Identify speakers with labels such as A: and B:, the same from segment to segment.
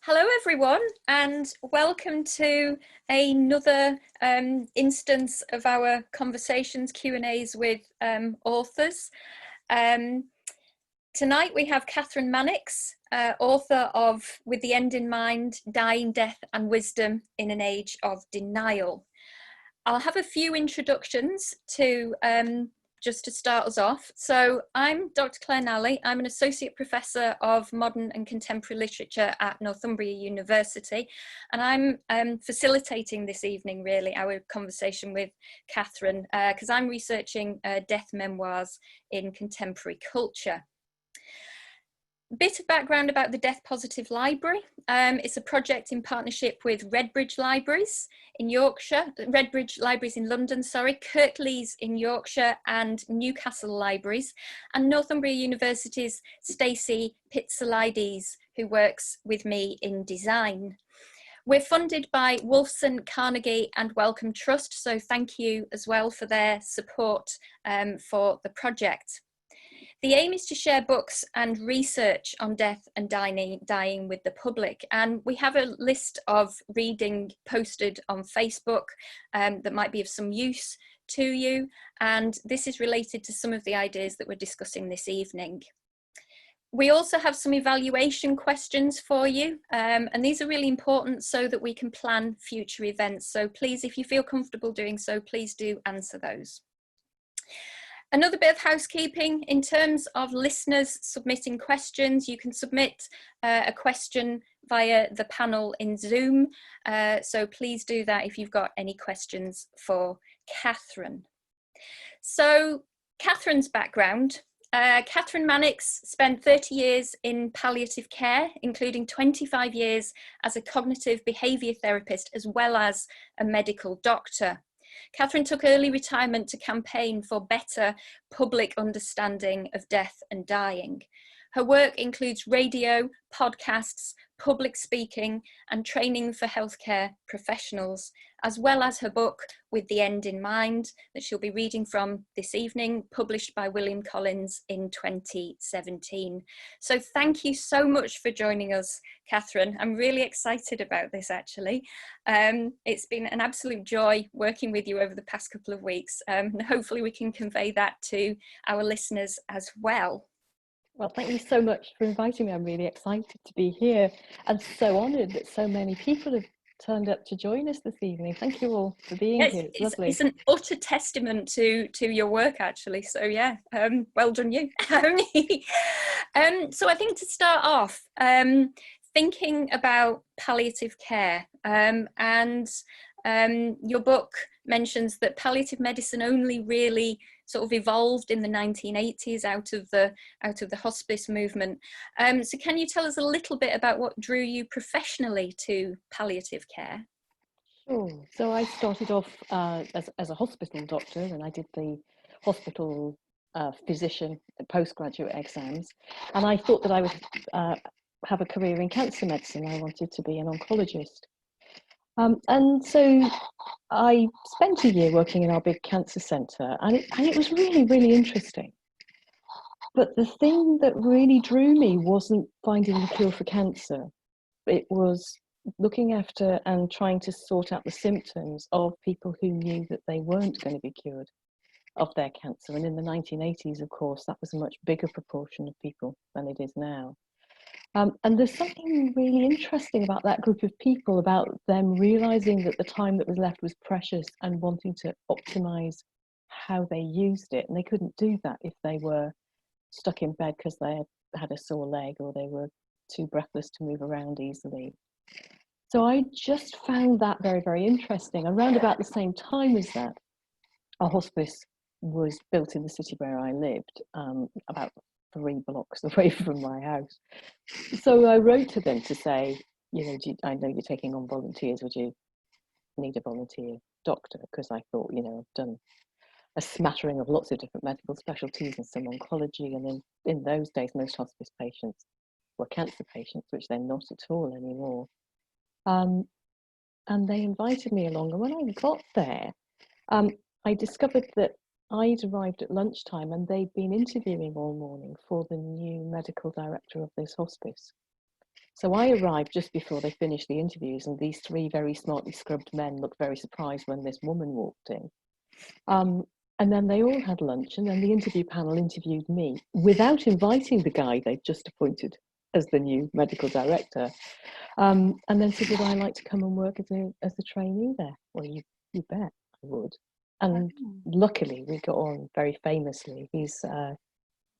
A: Hello everyone, and welcome to another instance of our conversations, Q&As with authors. Tonight we have Kathryn Mannix, author of With the End in Mind, Dying, Death and Wisdom in an Age of Denial. I'll have a few introductions to just to start us off. So I'm Dr Kathryn Mannix. I'm an Associate Professor of Modern and Contemporary Literature at Northumbria University, and I'm facilitating this evening really our conversation with Kathryn because I'm researching death memoirs in contemporary culture. Bit of background about the Death Positive Library. It's a project in partnership with Redbridge Libraries in Yorkshire, Redbridge Libraries in London, sorry, Kirklees in Yorkshire and Newcastle Libraries, and Northumbria University's Stacey Pizzolides, who works with me in design. We're funded by Wolfson, Carnegie and Wellcome Trust, so thank you as well for their support for the project. The aim is to share books and research on death and dying with the public, and we have a list of reading posted on Facebook that might be of some use to you, and this is related to some of the ideas that we're discussing this evening. We also have some evaluation questions for you, and these are really important so that we can plan future events. So please, if you feel comfortable doing so, please do answer those. Another bit of housekeeping in terms of listeners submitting questions. You can submit a question via the panel in Zoom. So please do that if you've got any questions for Kathryn. So Kathryn's background. Kathryn Mannix spent 30 years in palliative care, including 25 years as a cognitive behaviour therapist, as well as a medical doctor. Kathryn took early retirement to campaign for better public understanding of death and dying. Her work includes radio, podcasts, public speaking and training for healthcare professionals, as well as her book With the End in Mind that she'll be reading from this evening, published by William Collins in 2017. So thank you so much for joining us, Kathryn. I'm really excited about this actually. It's been an absolute joy working with you over the past couple of weeks, and hopefully we can convey that to our listeners as well.
B: Well, thank you so much for inviting me. I'm really excited to be here and so honoured that so many people have turned up to join us this evening. Thank you all for being here. It's lovely.
A: It's an utter testament to your work, actually. So yeah, well done you. So I think to start off, thinking about palliative care, and your book mentions that palliative medicine only really sort of evolved in the 1980s out of the hospice movement. So can you tell us a little bit about what drew you professionally to palliative care?
B: Sure. So I started off as a hospital doctor, and I did the hospital physician postgraduate exams, and I thought that I would have a career in cancer medicine. I wanted to be an oncologist. And so I spent a year working in our big cancer centre, and it was really, really interesting. But the thing that really drew me wasn't finding the cure for cancer. It was looking after and trying to sort out the symptoms of people who knew that they weren't going to be cured of their cancer. And in the 1980s, of course, that was a much bigger proportion of people than it is now. And there's something really interesting about that group of people, about them realizing that the time that was left was precious and wanting to optimize how they used it. And they couldn't do that if they were stuck in bed because they had a sore leg or they were too breathless to move around easily. So I just found that very, very interesting. Around about the same time as that, a hospice was built in the city where I lived, about 3 blocks away from my house. So I wrote to them to say, you know, I know you're taking on volunteers, would you need a volunteer doctor? Because I thought, you know, I've done a smattering of lots of different medical specialties and some oncology, and then in those days most hospice patients were cancer patients, which they're not at all anymore. And they invited me along, and when I got there, I discovered that I'd arrived at lunchtime and they'd been interviewing all morning for the new medical director of this hospice. So I arrived just before they finished the interviews, and these three very smartly scrubbed men looked very surprised when this woman walked in. And then they all had lunch, and then the interview panel interviewed me without inviting the guy they'd just appointed as the new medical director. And then said, would I like to come and work as a trainee there? Well, you bet I would. And luckily we got on very famously. He's a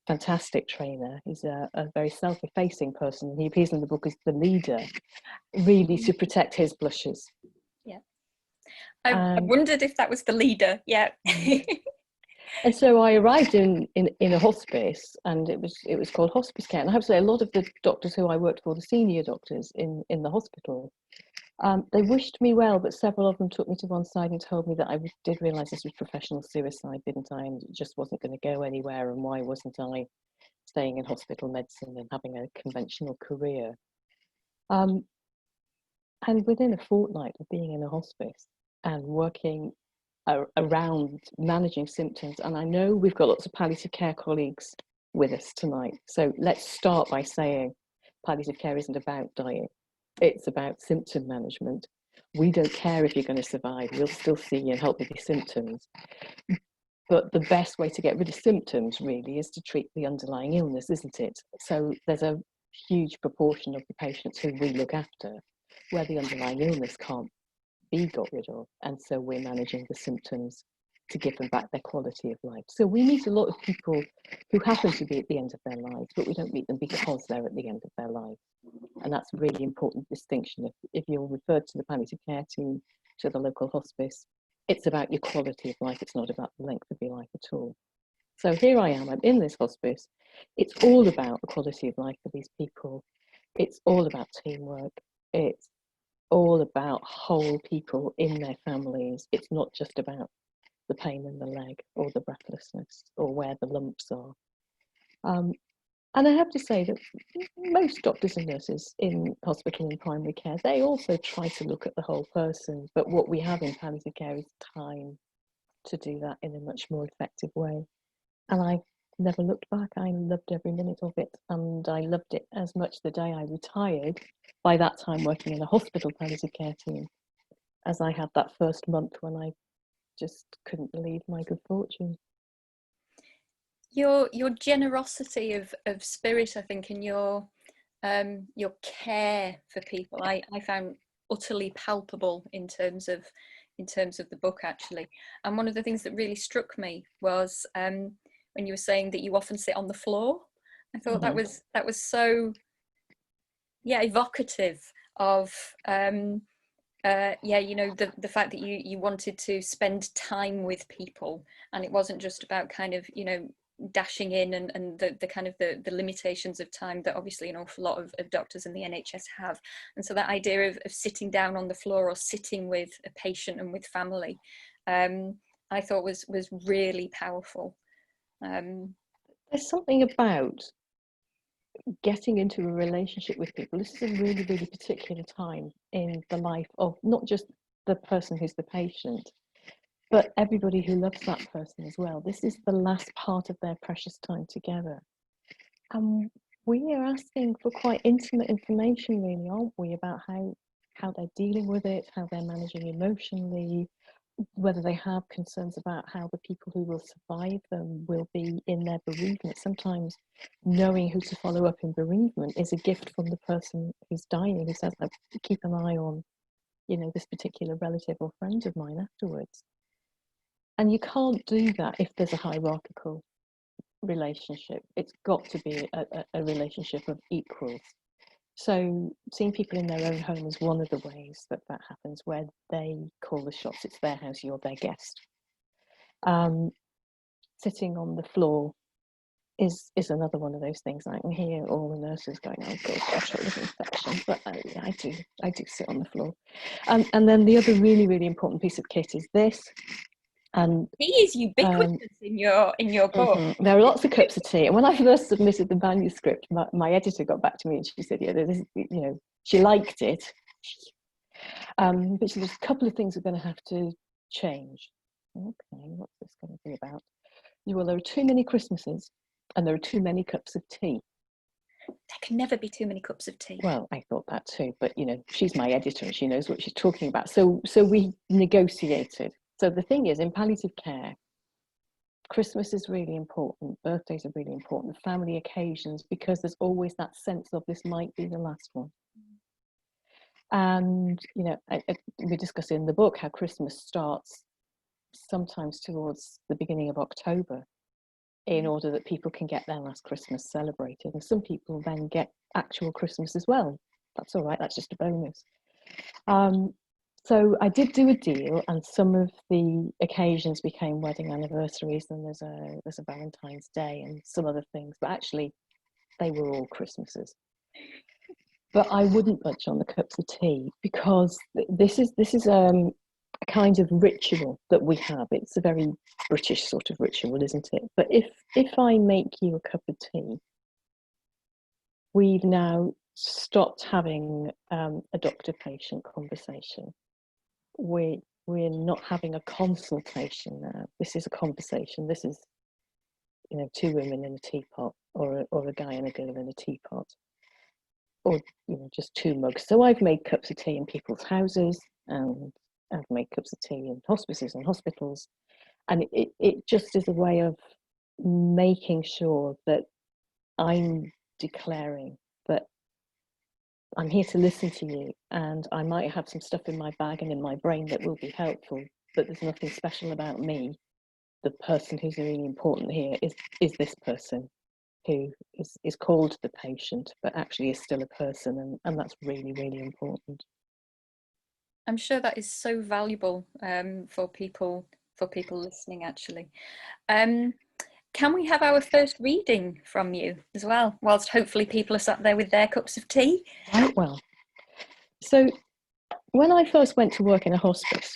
B: fantastic trainer. He's a very self-effacing person. He appears in the book as the leader, really to protect his blushes.
A: Yeah. I wondered if that was the leader. Yeah.
B: And so I arrived in a hospice, and it was called hospice care. And I have to say, a lot of the doctors who I worked for, the senior doctors in the hospital, they wished me well, but several of them took me to one side and told me that I did realise this was professional suicide, didn't I? And it just wasn't going to go anywhere, and why wasn't I staying in hospital medicine and having a conventional career? And within a fortnight of being in a hospice and working around managing symptoms, and I know we've got lots of palliative care colleagues with us tonight, so let's start by saying palliative care isn't about dying, it's about symptom management. We don't care if you're going to survive, we'll still see you and help with your symptoms, but the best way to get rid of symptoms really is to treat the underlying illness, isn't it? So there's a huge proportion of the patients who we look after where the underlying illness can't be got rid of, and so we're managing the symptoms to give them back their quality of life. So we meet a lot of people who happen to be at the end of their lives, but we don't meet them because they're at the end of their life, and that's a really important distinction. If you're referred to the palliative care team, to the local hospice, it's about your quality of life, it's not about the length of your life at all. So here I am, I'm in this hospice. It's all about the quality of life for these people. It's all about teamwork. It's all about whole people in their families. It's not just about the pain in the leg or the breathlessness or where the lumps are. And I have to say that most doctors and nurses in hospital and primary care, they also try to look at the whole person, but what we have in palliative care is time to do that in a much more effective way. And I never looked back. I loved every minute of it, and I loved it as much the day I retired, by that time working in a hospital palliative care team, as I had that first month when I just couldn't believe my good fortune.
A: Your generosity of spirit, I think, and your care for people, I found utterly palpable in terms of the book, actually. And one of the things that really struck me was when you were saying that you often sit on the floor. I thought that was so, yeah, evocative of yeah, you know, the fact that you wanted to spend time with people, and it wasn't just about kind of, you know, dashing in and the kind of the limitations of time that obviously an awful lot of doctors in the NHS have. And so that idea of sitting down on the floor or sitting with a patient and with family, I thought was really powerful.
B: There's something about getting into a relationship with people. This is a really, really particular time in the life of not just the person who's the patient, but everybody who loves that person as well. This is the last part of their precious time together. And we are asking for quite intimate information, really, aren't we, about how they're dealing with it, how they're managing emotionally, whether they have concerns about how the people who will survive them will be in their bereavement. Sometimes knowing who to follow up in bereavement is a gift from the person who's dying, who says, keep an eye on, you know, this particular relative or friend of mine afterwards. And you can't do that if there's a hierarchical relationship. It's got to be a relationship of equals. So seeing people in their own home is one of the ways that happens, where they call the shots. It's their house, you're their guest. Sitting on the floor is another one of those things. I can hear all the nurses going, oh gosh, it was infection. But yeah, I do sit on the floor. And then the other really, really important piece of kit is this. And
A: tea is ubiquitous in your book.
B: There are lots of cups of tea. And when I first submitted the manuscript, my editor got back to me and she said, yeah, this, you know, she liked it, but she said, there's a couple of things we're going to have to change. Okay, what's this going to be about? Well, there are too many Christmases and there are too many cups of tea.
A: There can never be too many cups of tea.
B: Well, I thought that too, but you know, she's my editor and she knows what she's talking about. So we negotiated. So the thing is, in palliative care, Christmas is really important, birthdays are really important, family occasions, because there's always that sense of this might be the last one. And, you know, we discuss in the book how Christmas starts sometimes towards the beginning of October in order that people can get their last Christmas celebrated. And some people then get actual Christmas as well. That's all right, that's just a bonus. So I did do a deal, and some of the occasions became wedding anniversaries, and there's a Valentine's Day and some other things, but actually they were all Christmases. But I wouldn't budge on the cups of tea, because this is a kind of ritual that we have. It's a very British sort of ritual, isn't it? But if I make you a cup of tea, we've now stopped having a doctor-patient conversation. We're not having a consultation now. This is a conversation. This is, you know, two women in a teapot, or a guy and a girl in a teapot, or, you know, just two mugs. So I've made cups of tea in people's houses, and I've made cups of tea in hospices and hospitals, and it just is a way of making sure that I'm declaring that I'm here to listen to you, and I might have some stuff in my bag and in my brain that will be helpful, but there's nothing special about me. The person who's really important here is this person who is called the patient, but actually is still a person, and that's really, really important.
A: I'm sure that is so valuable for people listening, actually. Can we have our first reading from you as well, whilst hopefully people are sat there with their cups of tea?
B: Right, well, so when I first went to work in a hospice,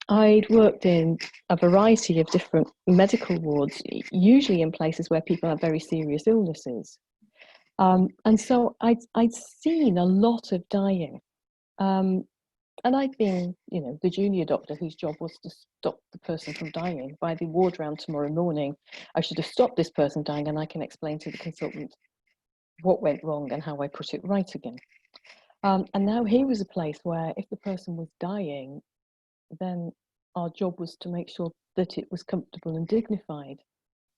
B: I'd worked in a variety of different medical wards, usually in places where people have very serious illnesses. And so I'd seen a lot of dying. And I'd been, you know, the junior doctor whose job was to stop the person from dying. By the ward round tomorrow morning, I should have stopped this person dying, and I can explain to the consultant what went wrong and how I put it right again. And now here was a place where if the person was dying, then our job was to make sure that it was comfortable and dignified,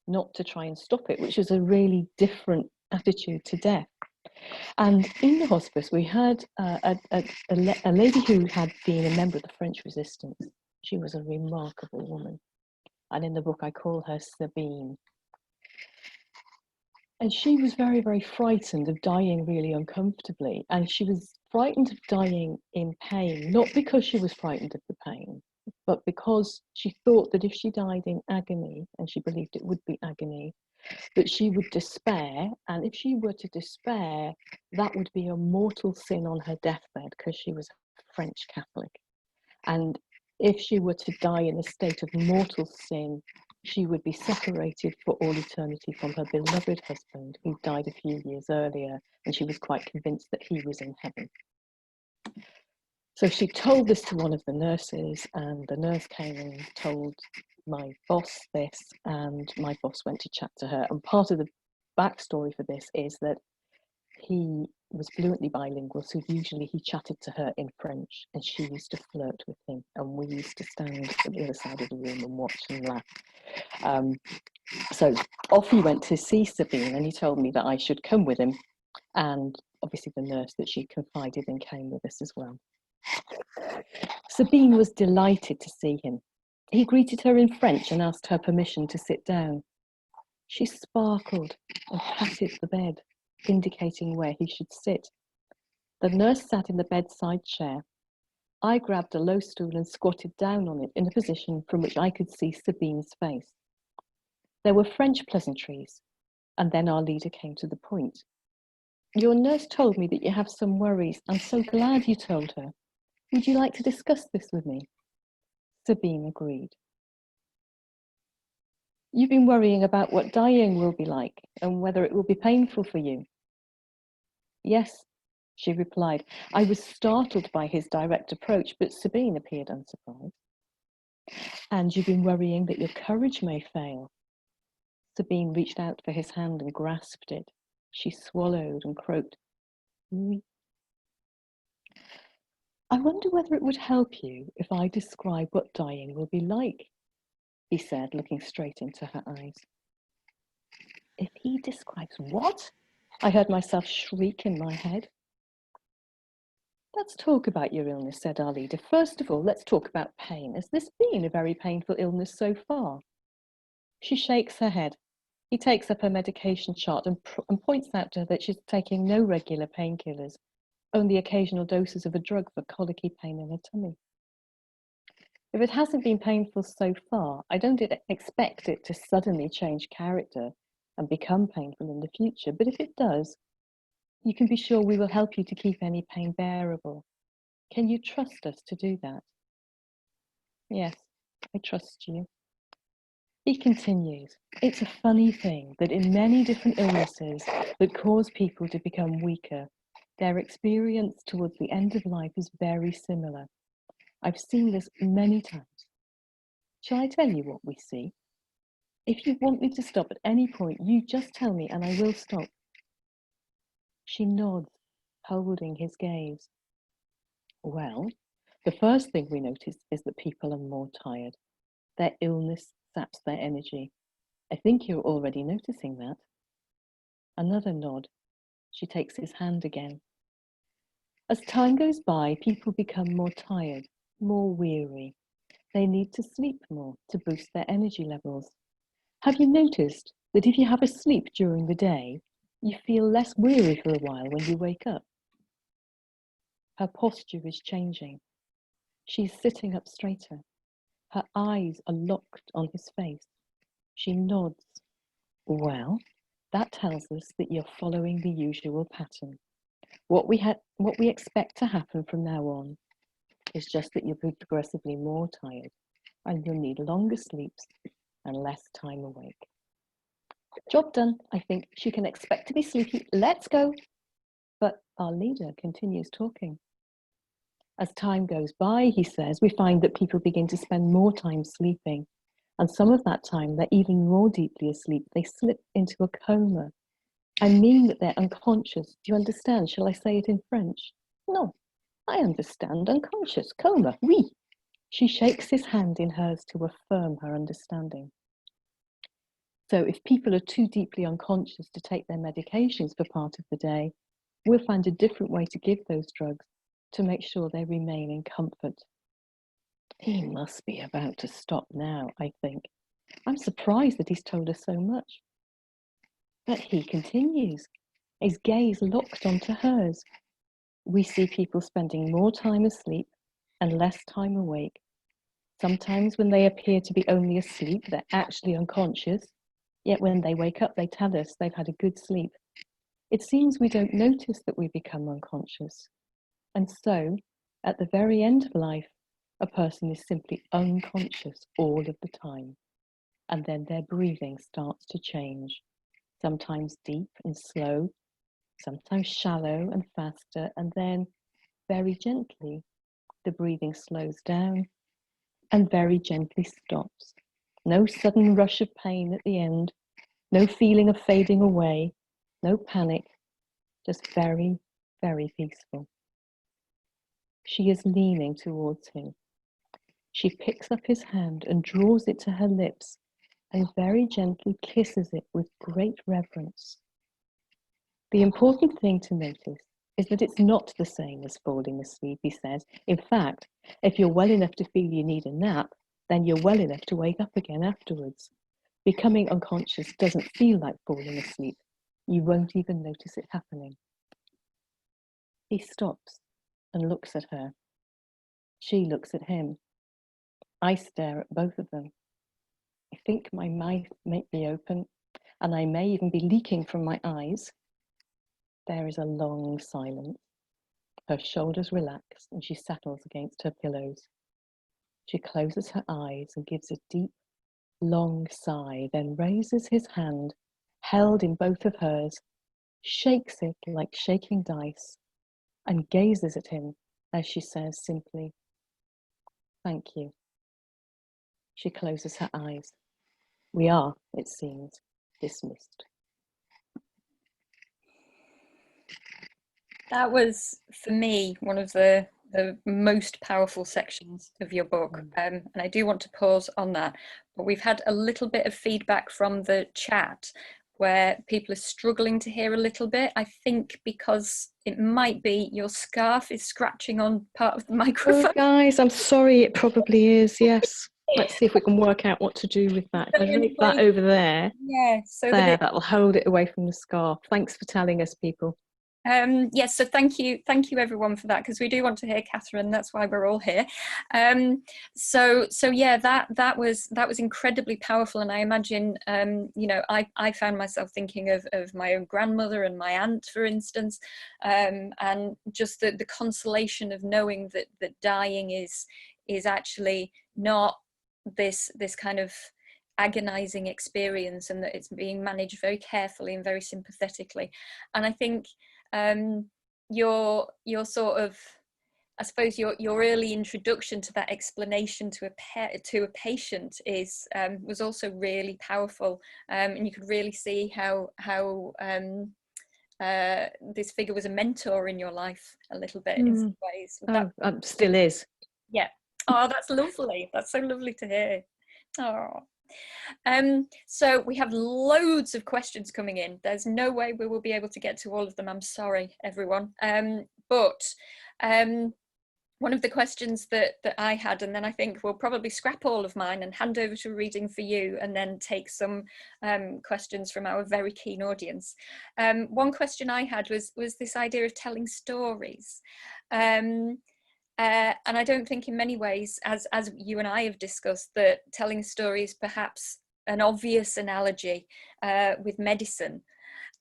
B: not to try and stop it, which is a really different attitude to death. And in the hospice, we had a lady who had been a member of the French resistance. She was a remarkable woman. And in the book, I call her Sabine. And she was very, very frightened of dying really uncomfortably. And she was frightened of dying in pain, not because she was frightened of the pain, but because she thought that if she died in agony, and she believed it would be agony, that she would despair, and if she were to despair, that would be a mortal sin on her deathbed, because she was a French Catholic. And if she were to die in a state of mortal sin, she would be separated for all eternity from her beloved husband, who died a few years earlier, and she was quite convinced that he was in heaven. So she told this to one of the nurses, and the nurse came and told my boss this, and my boss went to chat to her. And part of the backstory for this is that he was fluently bilingual, so usually he chatted to her in French, and she used to flirt with him, and we used to stand at the other side of the room and watch and laugh. So off he went to see Sabine, and he told me that I should come with him, and obviously the nurse that she confided in came with us as well. Sabine was delighted to see him. He greeted her in French and asked her permission to sit down. She sparkled and patted the bed, indicating where he should sit. The nurse sat in the bedside chair. I grabbed a low stool and squatted down on it in a position from which I could see Sabine's face. There were French pleasantries, and then our leader came to the point. Your nurse told me that you have some worries. I'm so glad you told her. Would you like to discuss this with me? Sabine agreed. You've been worrying about what dying will be like and whether it will be painful for you. Yes, she replied. I was startled by his direct approach, but Sabine appeared unsurprised. And you've been worrying that your courage may fail. Sabine reached out for his hand and grasped it. She swallowed and croaked, "Oui." "I wonder whether it would help you if I describe what dying will be like," he said, looking straight into her eyes. If he describes what? I heard myself shriek in my head. "Let's talk about your illness," said our leader. "First of all, let's talk about pain. Has this been a very painful illness so far?" She shakes her head. He takes up her medication chart and points out to her that she's taking no regular painkillers, only occasional doses of a drug for colicky pain in her tummy. "If it hasn't been painful so far, I don't expect it to suddenly change character and become painful in the future, but if it does, you can be sure we will help you to keep any pain bearable. Can you trust us to do that?" "Yes, I trust you." He continues, "It's a funny thing that in many different illnesses that cause people to become weaker, their experience towards the end of life is very similar. I've seen this many times. Shall I tell you what we see? If you want me to stop at any point, you just tell me and I will stop." She nods, holding his gaze. "Well, the first thing we notice is that people are more tired. Their illness saps their energy. I think you're already noticing that." Another nod. She takes his hand again. "As time goes by, people become more tired, more weary. They need to sleep more to boost their energy levels. Have you noticed that if you have a sleep during the day, you feel less weary for a while when you wake up?" Her posture is changing. She's sitting up straighter. Her eyes are locked on his face. She nods. "Well, that tells us that you're following the usual pattern. What we expect to happen from now on is just that you'll be progressively more tired and you'll need longer sleeps and less time awake." Job done. I think she can expect to be sleepy. Let's go. But our leader continues talking. "As time goes by," he says, "we find that people begin to spend more time sleeping. And some of that time, they're even more deeply asleep. They slip into a coma. I mean that they're unconscious. Do you understand? Shall I say it in French?" "No, I understand. Unconscious. Coma. Oui." She shakes his hand in hers to affirm her understanding. "So if people are too deeply unconscious to take their medications for part of the day, we'll find a different way to give those drugs to make sure they remain in comfort." He must be about to stop now, I think. I'm surprised that he's told us so much. But he continues, his gaze locked onto hers. "We see people spending more time asleep and less time awake. Sometimes when they appear to be only asleep, they're actually unconscious. Yet when they wake up, they tell us they've had a good sleep. It seems we don't notice that we become unconscious. And so, at the very end of life, a person is simply unconscious all of the time. And then their breathing starts to change, sometimes deep and slow, sometimes shallow and faster, and then very gently, the breathing slows down and very gently stops. No sudden rush of pain at the end, no feeling of fading away, no panic, just very, very peaceful." She is leaning towards him. She picks up his hand and draws it to her lips and very gently kisses it with great reverence. "The important thing to notice is that it's not the same as falling asleep," he says. "In fact, if you're well enough to feel you need a nap, then you're well enough to wake up again afterwards. Becoming unconscious doesn't feel like falling asleep. You won't even notice it happening." He stops and looks at her. She looks at him. I stare at both of them. I think my mouth may be open, and I may even be leaking from my eyes. There is a long silence. Her shoulders relax and she settles against her pillows. She closes her eyes and gives a deep, long sigh, then raises his hand, held in both of hers, shakes it like shaking dice, and gazes at him as she says simply, "Thank you." She closes her eyes. We are, it seems, dismissed.
A: That was, for me, one of the most powerful sections of your book. And I do want to pause on that. But we've had a little bit of feedback from the chat where people are struggling to hear a little bit. I think because it might be your scarf is scratching on part of the microphone.
B: Oh, guys, I'm sorry, it probably is, yes. Let's see if we can work out what to do with that. If I move that over there,
A: Yeah, so
B: there, that'll hold it away from the scarf. Thanks for telling us, people.
A: yes, so thank you everyone for that, because we do want to hear Katherine. That's why we're all here. So yeah, that was incredibly powerful, and I imagine you know, I found myself thinking of my own grandmother and my aunt, for instance, and just the consolation of knowing that dying is actually not this kind of agonizing experience, and that it's being managed very carefully and very sympathetically. And I think your sort of, I suppose your early introduction to that explanation to a patient is was also really powerful, and you could really see how this figure was a mentor in your life a little bit in some ways.
B: Still is.
A: Yeah. Oh, that's lovely. That's so lovely to hear. Oh. So we have loads of questions coming in. There's no way we will be able to get to all of them. I'm sorry, everyone. But one of the questions that I had, and then I think we'll probably scrap all of mine and hand over to reading for you, and then take some questions from our very keen audience. One question I had was this idea of telling stories. And I don't think in many ways, as you and I have discussed, that telling stories perhaps an obvious analogy with medicine.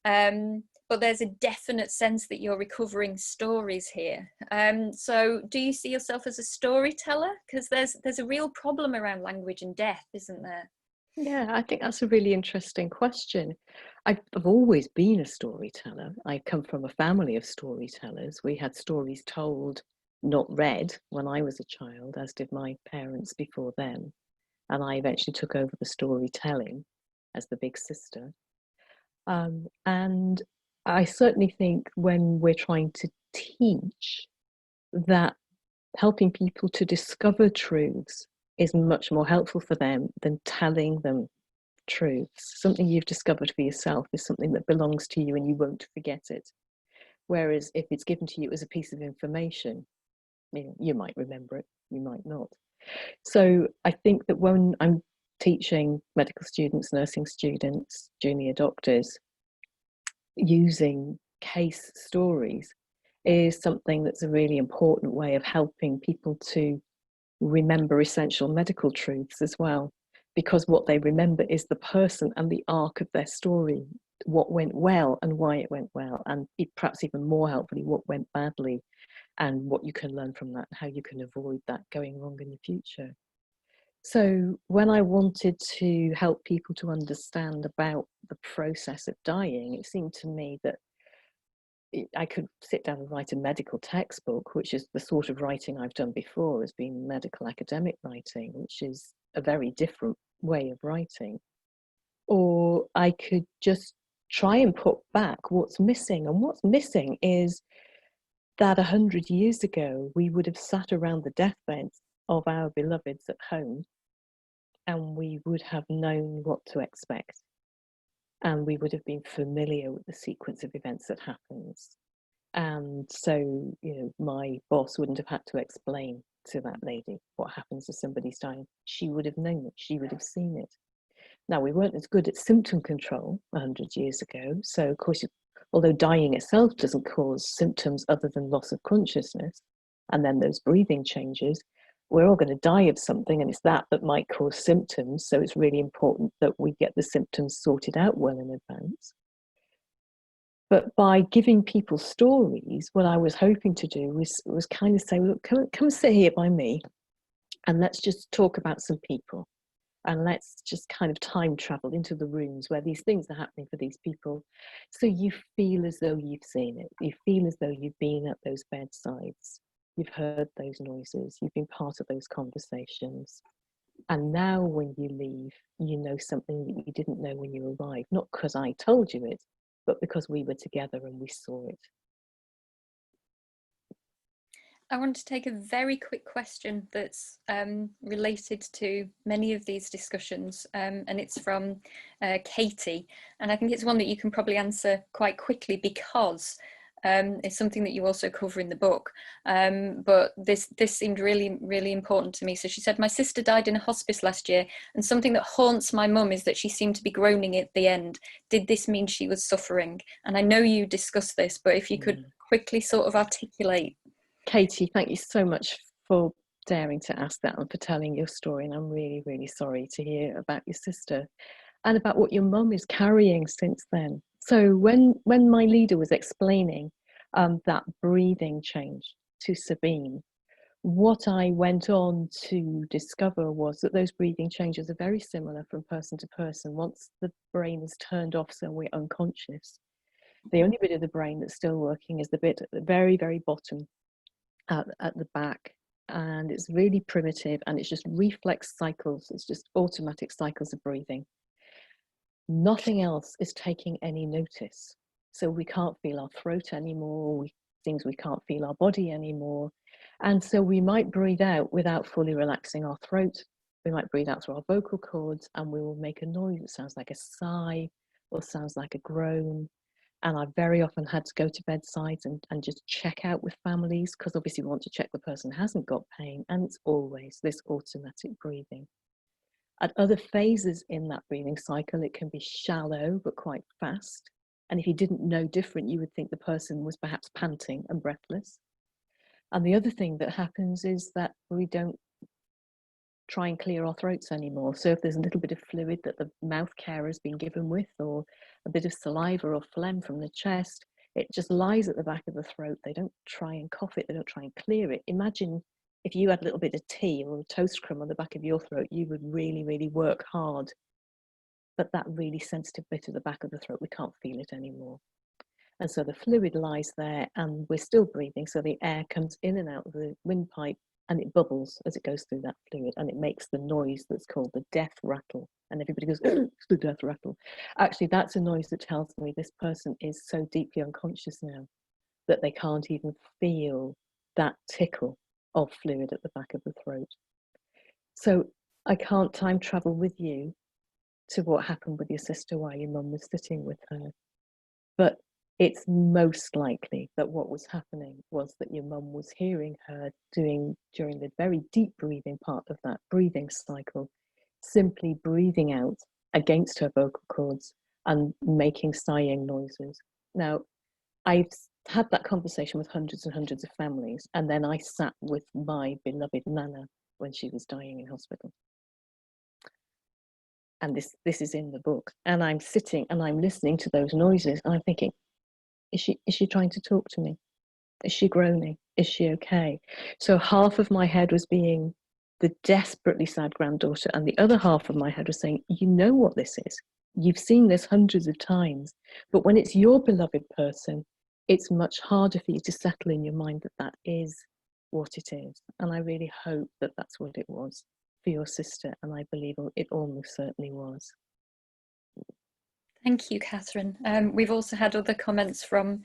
A: But there's a definite sense that you're recovering stories here. So do you see yourself as a storyteller? Because there's a real problem around language and death, isn't there?
B: Yeah, I think that's a really interesting question. I've always been a storyteller. I come from a family of storytellers. We had stories told, not read, when I was a child, as did my parents before them. And I eventually took over the storytelling as the big sister. And I certainly think when we're trying to teach, that helping people to discover truths is much more helpful for them than telling them truths. Something you've discovered for yourself is something that belongs to you and you won't forget it. Whereas if it's given to you as a piece of information, you might remember it, you might not. So I think that when I'm teaching medical students, nursing students, junior doctors, using case stories is something that's a really important way of helping people to remember essential medical truths as well, because what they remember is the person and the arc of their story, what went well and why it went well, and perhaps even more helpfully, what went badly and what you can learn from that and how you can avoid that going wrong in the future. So when I wanted to help people to understand about the process of dying, it seemed to me that I could sit down and write a medical textbook, which is the sort of writing I've done before, has been medical academic writing, which is a very different way of writing. Or I could just try and put back what's missing. And what's missing is that 100 years ago, we would have sat around the deathbeds of our beloveds at home, and we would have known what to expect. And we would have been familiar with the sequence of events that happens. And so, my boss wouldn't have had to explain to that lady what happens if somebody's dying. She would have known it. She would have seen it. Now, we weren't as good at symptom control 100 years ago. So, of course, although dying itself doesn't cause symptoms other than loss of consciousness, and then those breathing changes, we're all going to die of something, and it's that might cause symptoms. So it's really important that we get the symptoms sorted out well in advance. But by giving people stories, what I was hoping to do was kind of say, look, come sit here by me, and let's just talk about some people. And let's just kind of time travel into the rooms where these things are happening for these people. So you feel as though you've seen it. You feel as though you've been at those bedsides. You've heard those noises. You've been part of those conversations. And now when you leave, you know something that you didn't know when you arrived. Not because I told you it, but because we were together and we saw it.
A: I want to take a very quick question that's related to many of these discussions, and it's from Katie, and I think it's one that you can probably answer quite quickly because it's something that you also cover in the book, but this seemed really important to me. So she said, my sister died in a hospice last year, and something that haunts my mum is that she seemed to be groaning at the end. Did this mean she was suffering? And I know you discussed this, but if you could quickly sort of articulate.
B: Katie, thank you so much for daring to ask that and for telling your story. And I'm really sorry to hear about your sister and about what your mum is carrying since then. So when my leader was explaining that breathing change to Sabine, what I went on to discover was that those breathing changes are very similar from person to person. Once the brain is turned off, so we're unconscious, the only bit of the brain that's still working is the bit at the very bottom at the back, and it's really primitive, and it's just reflex cycles. It's just automatic cycles of breathing. Nothing else is taking any notice. So we can't feel our throat anymore. We can't feel our body anymore. And so we might breathe out without fully relaxing our throat. We might breathe out through our vocal cords, and we will make a noise that sounds like a sigh or sounds like a groan. And I've very often had to go to bedsides and just check out with families, because obviously we want to check the person hasn't got pain, and it's always this automatic breathing. At other phases in that breathing cycle, it can be shallow but quite fast. And if you didn't know different, you would think the person was perhaps panting and breathless. And the other thing that happens is that we don't try and clear our throats anymore. So if there's a little bit of fluid that the mouth care has been given with, or a bit of saliva or phlegm from the chest, it just lies at the back of the throat. They don't try and cough it, they don't try and clear it. Imagine if you had a little bit of tea or a toast crumb on the back of your throat, you would really work hard. But that really sensitive bit at the back of the throat, we can't feel it anymore. And so the fluid lies there, and we're still breathing, so the air comes in and out of the windpipe, and it bubbles as it goes through that fluid, and it makes the noise that's called the death rattle. And everybody goes, it's the death rattle. Actually, that's a noise that tells me this person is so deeply unconscious now that they can't even feel that tickle of fluid at the back of the throat. So I can't time travel with you to what happened with your sister while your mum was sitting with her, but it's most likely that what was happening was that your mum was hearing her doing, during the very deep breathing part of that breathing cycle, simply breathing out against her vocal cords and making sighing noises. Now, I've had that conversation with hundreds and hundreds of families, and then I sat with my beloved Nana when she was dying in hospital. And this is in the book. And I'm sitting and I'm listening to those noises, and I'm thinking, is she trying to talk to me? Is she groaning? Is she okay? So half of my head was being the desperately sad granddaughter, and the other half of my head was saying, you know what this is. You've seen this hundreds of times, but when it's your beloved person, it's much harder for you to settle in your mind that that is what it is. And I really hope that that's what it was for your sister, and I believe it almost certainly was.
A: Thank you, Katherine. We've also had other comments from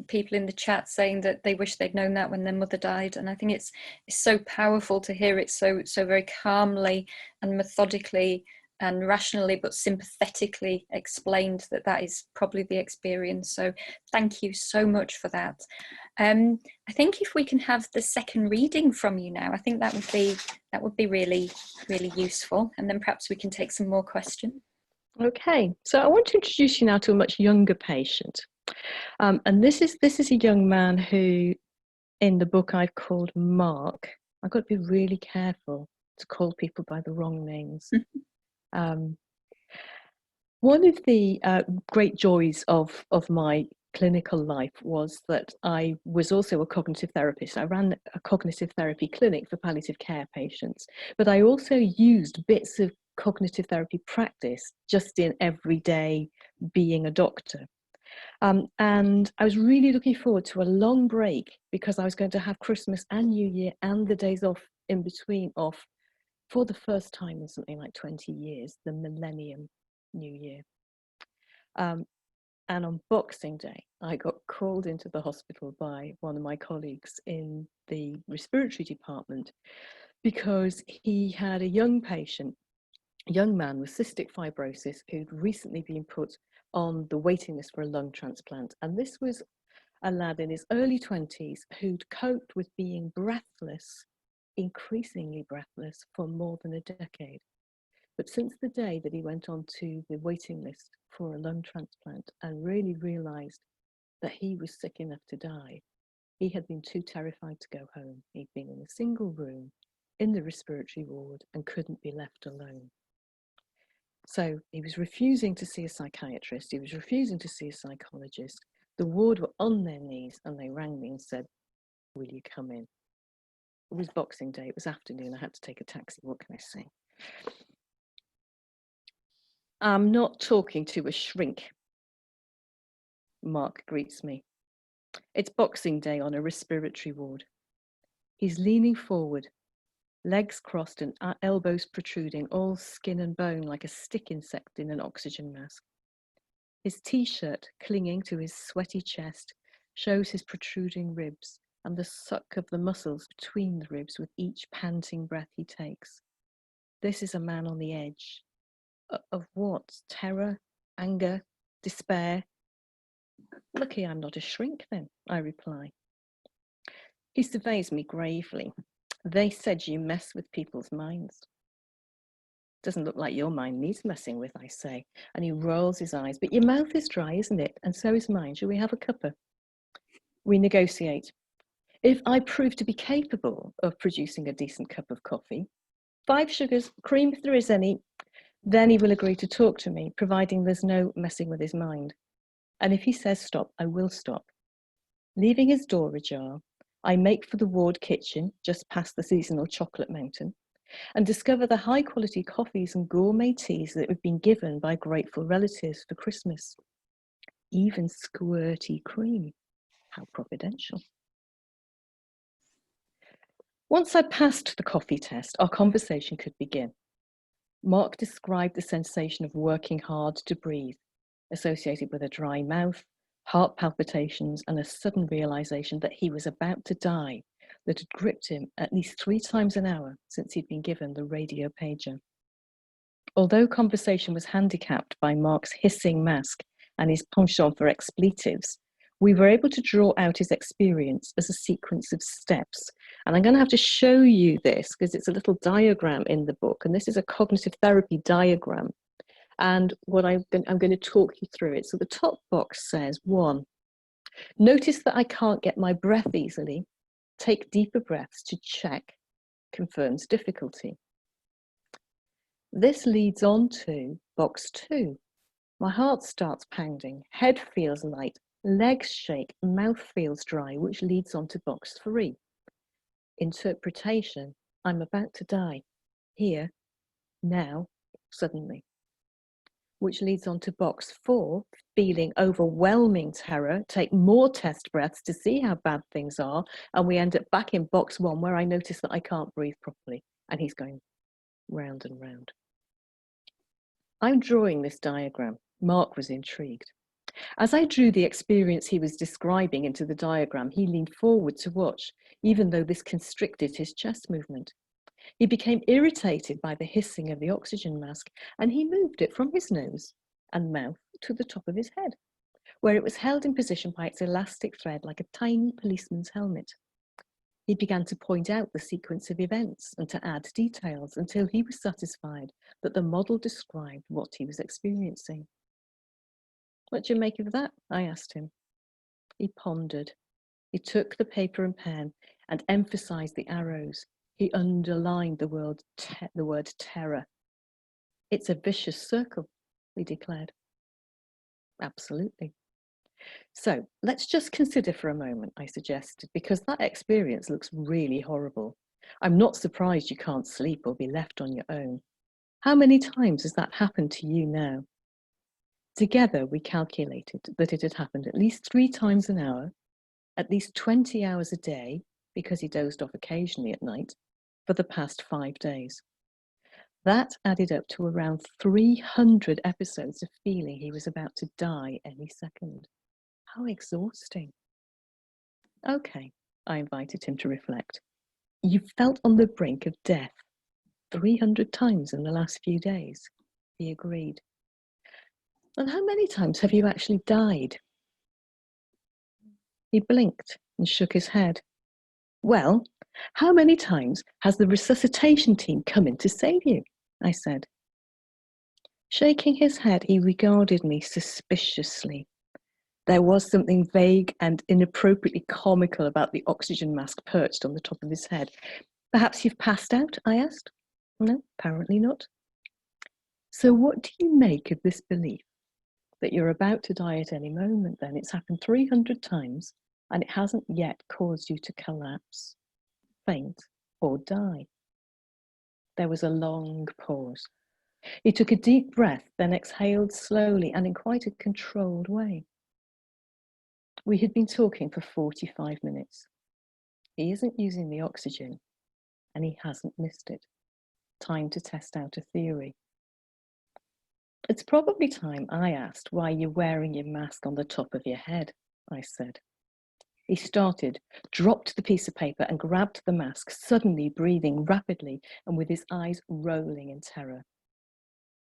A: people in the chat saying that they wish they'd known that when their mother died, and I think it's so powerful to hear it so very calmly and methodically and rationally but sympathetically explained that that is probably the experience. So thank you so much for that. I think if we can have the second reading from you now, I think that would be really useful, and then perhaps we can take some more questions.
B: Okay, so I want to introduce you now to a much younger patient. And this is a young man who, in the book, I've called Mark. I've got to be really careful to call people by the wrong names. One of the great joys of my clinical life was that I was also a cognitive therapist. I ran a cognitive therapy clinic for palliative care patients, but I also used bits of cognitive therapy practice just in everyday being a doctor. And I was really looking forward to a long break because I was going to have Christmas and New Year and the days off in between off for the first time in something like 20 years, the Millennium New Year. And on Boxing Day, I got called into the hospital by one of my colleagues in the respiratory department because he had a young patient, a young man with cystic fibrosis who'd recently been put on the waiting list for a lung transplant. And this was a lad in his early 20s who'd coped with being breathless, increasingly breathless, for more than a decade. But since the day that he went on to the waiting list for a lung transplant and really realized that he was sick enough to die, he had been too terrified to go home. He'd been in a single room in the respiratory ward and couldn't be left alone. So he was refusing to see a psychiatrist. He was refusing to see a psychologist. The ward were on their knees and they rang me and said, "Will you come in?" It was Boxing Day. It was afternoon. I had to take a taxi. What can I say? "I'm not talking to a shrink," Mark greets me. "It's Boxing Day on a respiratory ward." He's leaning forward, legs crossed and elbows protruding, all skin and bone like a stick insect in an oxygen mask. His t-shirt, clinging to his sweaty chest, shows his protruding ribs and the suck of the muscles between the ribs with each panting breath he takes. This is a man on the edge. Of what? Terror? Anger? Despair? "Lucky I'm not a shrink then," I reply. He surveys me gravely. "They said you mess with people's minds." "Doesn't look like your mind needs messing with," I say, and he rolls his eyes. "But your mouth is dry, isn't it? And so is mine. Shall we have a cuppa?" We negotiate. If I prove to be capable of producing a decent cup of coffee, 5 sugars, cream if there is any, then he will agree to talk to me, providing there's no messing with his mind. And if he says stop, I will stop. Leaving his door ajar, I make for the ward kitchen, just past the seasonal chocolate mountain, and discover the high-quality coffees and gourmet teas that have been given by grateful relatives for Christmas. Even squirty cream. How providential. Once I passed the coffee test, our conversation could begin. Mark described the sensation of working hard to breathe, associated with a dry mouth, heart palpitations, and a sudden realization that he was about to die that had gripped him at least 3 times an hour since he'd been given the radio pager. Although conversation was handicapped by Mark's hissing mask and his penchant for expletives, we were able to draw out his experience as a sequence of steps. And I'm going to have to show you this because it's a little diagram in the book. And this is a cognitive therapy diagram. And what I'm going to talk you through it. So the top box says 1, notice that I can't get my breath easily. Take deeper breaths to check. Confirms difficulty. This leads on to box 2. My heart starts pounding, head feels light, legs shake, mouth feels dry, which leads on to box 3. Interpretation, I'm about to die. Here, now, suddenly. Which leads on to box 4, feeling overwhelming terror, take more test breaths to see how bad things are, and we end up back in box 1 where I notice that I can't breathe properly, and he's going round and round. I'm drawing this diagram. Mark was intrigued. As I drew the experience he was describing into the diagram, he leaned forward to watch, even though this constricted his chest movement. He became irritated by the hissing of the oxygen mask, and he moved it from his nose and mouth to the top of his head, where it was held in position by its elastic thread like a tiny policeman's helmet. He began to point out the sequence of events and to add details until he was satisfied that the model described what he was experiencing. "What do you make of that?" I asked him. He pondered. He took the paper and pen and emphasized the arrows. He underlined the word terror. "It's a vicious circle," he declared. "Absolutely. So let's just consider for a moment," I suggested, because that experience looks really horrible. I'm not surprised you can't sleep or be left on your own. How many times has that happened to you now? Together, we calculated that it had happened at least 3 times an hour, at least 20 hours a day, because he dozed off occasionally at night, for the past 5 days. That added up to around 300 episodes of feeling he was about to die any second. How exhausting. Okay, I invited him to reflect. You've felt on the brink of death 300 times in the last few days. He agreed. And how many times have you actually died? He blinked and shook his head. Well, how many times has the resuscitation team come in to save you? I said. Shaking his head, he regarded me suspiciously. There was something vague and inappropriately comical about the oxygen mask perched on the top of his head. Perhaps you've passed out? I asked. No, apparently not. So what do you make of this belief that you're about to die at any moment then? It's happened 300 times and it hasn't yet caused you to collapse, faint, or die. There was a long pause. He took a deep breath, then exhaled slowly and in quite a controlled way. We had been talking for 45 minutes. He isn't using the oxygen, and he hasn't missed it. Time to test out a theory. It's probably time I asked why you're wearing your mask on the top of your head, I said. He started, dropped the piece of paper and grabbed the mask, suddenly breathing rapidly and with his eyes rolling in terror.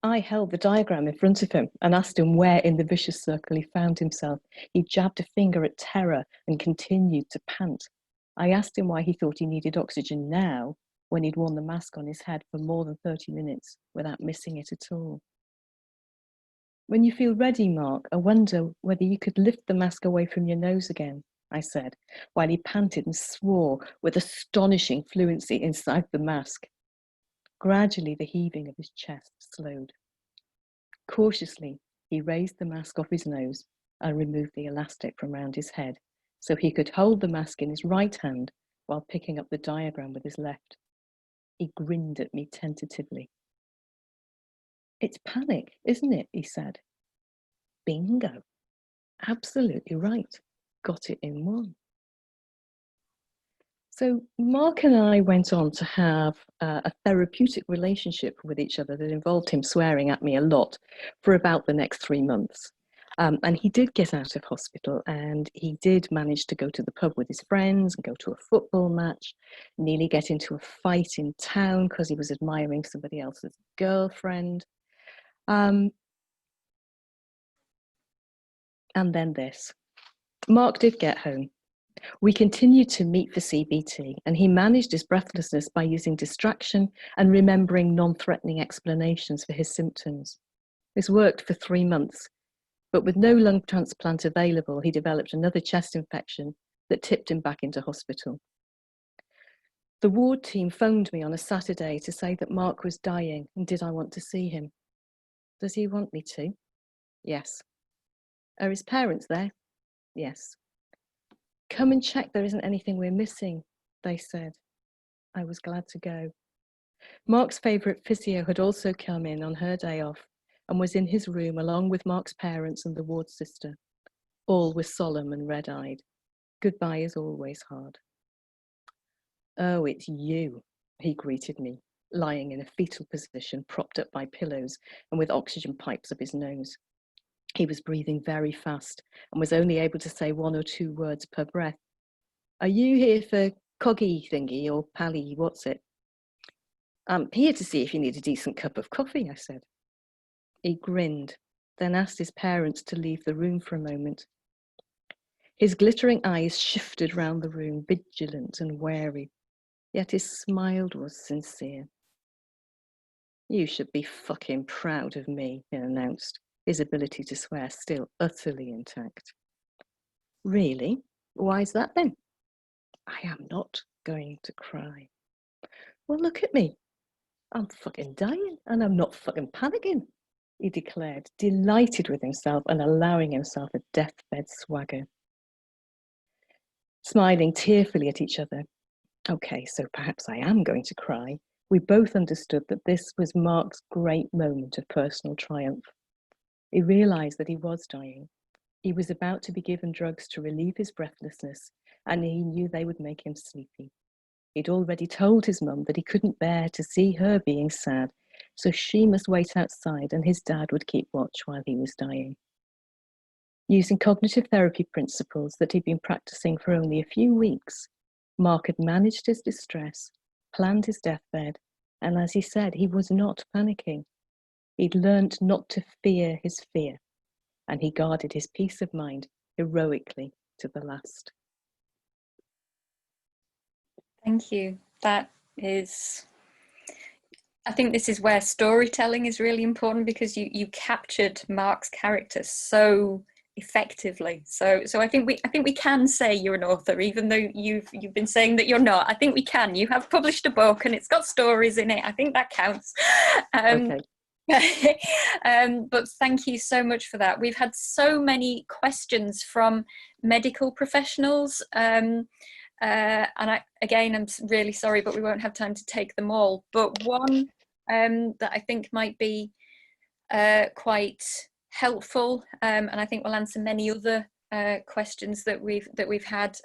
B: I held the diagram in front of him and asked him where in the vicious circle he found himself. He jabbed a finger at terror and continued to pant. I asked him why he thought he needed oxygen now when he'd worn the mask on his head for more than 30 minutes without missing it at all. When you feel ready, Mark, I wonder whether you could lift the mask away from your nose again, I said, while he panted and swore with astonishing fluency inside the mask. Gradually, the heaving of his chest slowed. Cautiously, he raised the mask off his nose and removed the elastic from round his head so he could hold the mask in his right hand while picking up the diagram with his left. He grinned at me tentatively. It's panic, isn't it? He said. Bingo. Absolutely right. Got it in one. So Mark and I went on to have a therapeutic relationship with each other that involved him swearing at me a lot for about the next 3 months. And he did get out of hospital and he did manage to go to the pub with his friends and go to a football match, nearly get into a fight in town because he was admiring somebody else's girlfriend. And then this. Mark did get home. We continued to meet for CBT, and he managed his breathlessness by using distraction and remembering non-threatening explanations for his symptoms. This worked for 3 months, but with no lung transplant available, he developed another chest infection that tipped him back into hospital. The ward team phoned me on a Saturday to say that Mark was dying and did I want to see him. Does he want me to? Yes. Are his parents there? Yes. Come and check there isn't anything we're missing, they said. I was glad to go. Mark's favourite physio had also come in on her day off and was in his room along with Mark's parents and the ward sister. All were solemn and red-eyed. Goodbye is always hard. Oh, it's you, he greeted me, lying in a fetal position, propped up by pillows and with oxygen pipes up his nose. He was breathing very fast and was only able to say 1 or 2 words per breath. Are you here for Coggy thingy or Pally, what's it? I'm here to see if you need a decent cup of coffee, I said. He grinned, then asked his parents to leave the room for a moment. His glittering eyes shifted round the room, vigilant and wary, yet his smile was sincere. You should be fucking proud of me, he announced, his ability to swear still utterly intact. Really? Why's that then? I am not going to cry. Well, look at me. I'm fucking dying and I'm not fucking panicking, he declared, delighted with himself and allowing himself a deathbed swagger. Smiling tearfully at each other. Okay, so perhaps I am going to cry. We both understood that this was Mark's great moment of personal triumph. He realised that he was dying. He was about to be given drugs to relieve his breathlessness, and he knew they would make him sleepy. He'd already told his mum that he couldn't bear to see her being sad, So she must wait outside and his dad would keep watch while he was dying. Using cognitive therapy principles that he'd been practicing for only a few weeks, Mark had managed his distress, planned his deathbed, and as he said, he was not panicking. He'd learned not to fear his fear, and he guarded his peace of mind heroically to the last.
A: Thank you. That is, I think this is where storytelling is really important, because you captured Mark's character so effectively. So I think we can say you're an author, even though you've been saying that you're not. I think we can. You have published a book and it's got stories in it. I think that counts.
B: Okay.
A: But thank you so much for that. We've had so many questions from medical professionals. And I'm really sorry, but we won't have time to take them all. But one that I think might be quite helpful, and I think will answer many other questions that we've had,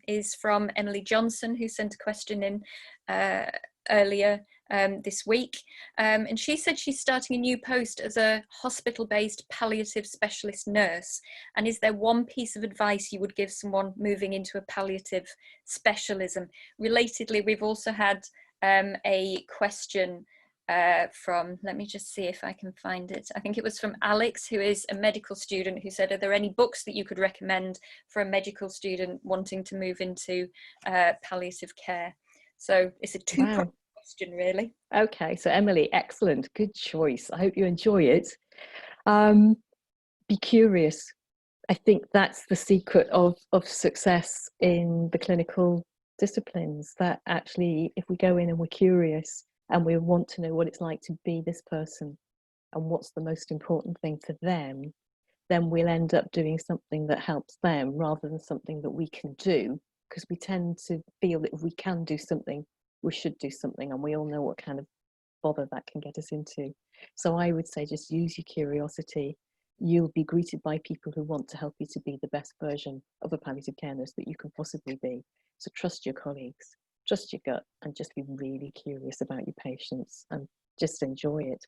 A: is from Emily Johnson, who sent a question in earlier this week, and she said she's starting a new post as a hospital-based palliative specialist nurse, and is there one piece of advice you would give someone moving into a palliative specialism? Relatedly, we've also had a question from, let me just see if I can find it. I think it was from Alex, who is a medical student, who said, are there any books that you could recommend for a medical student wanting to move into palliative care? So it's a two-part question, really.
B: Okay, so Emily, excellent, good choice. I hope you enjoy it. Be curious. I think that's the secret of success in the clinical disciplines, that actually if we go in and we're curious and we want to know what it's like to be this person and what's the most important thing for them, then we'll end up doing something that helps them rather than something that we can do, because we tend to feel that if we can do something, we should do something, and we all know what kind of bother that can get us into. So I would say just use your curiosity. You'll be greeted by people who want to help you to be the best version of a palliative care nurse that you can possibly be. So trust your colleagues, trust your gut, and just be really curious about your patients and just enjoy it.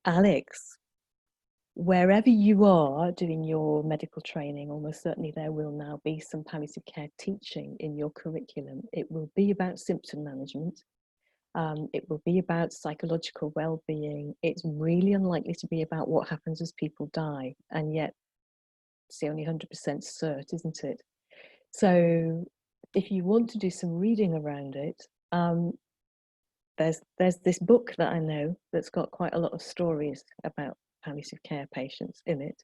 B: Alex, wherever you are doing your medical training, almost certainly there will now be some palliative care teaching in your curriculum. It will be about symptom management. It will be about psychological well-being. It's really unlikely to be about what happens as people die, and yet it's the only 100% cert, isn't it? So if you want to do some reading around it, there's this book that I know that's got quite a lot of stories about palliative care patients in it.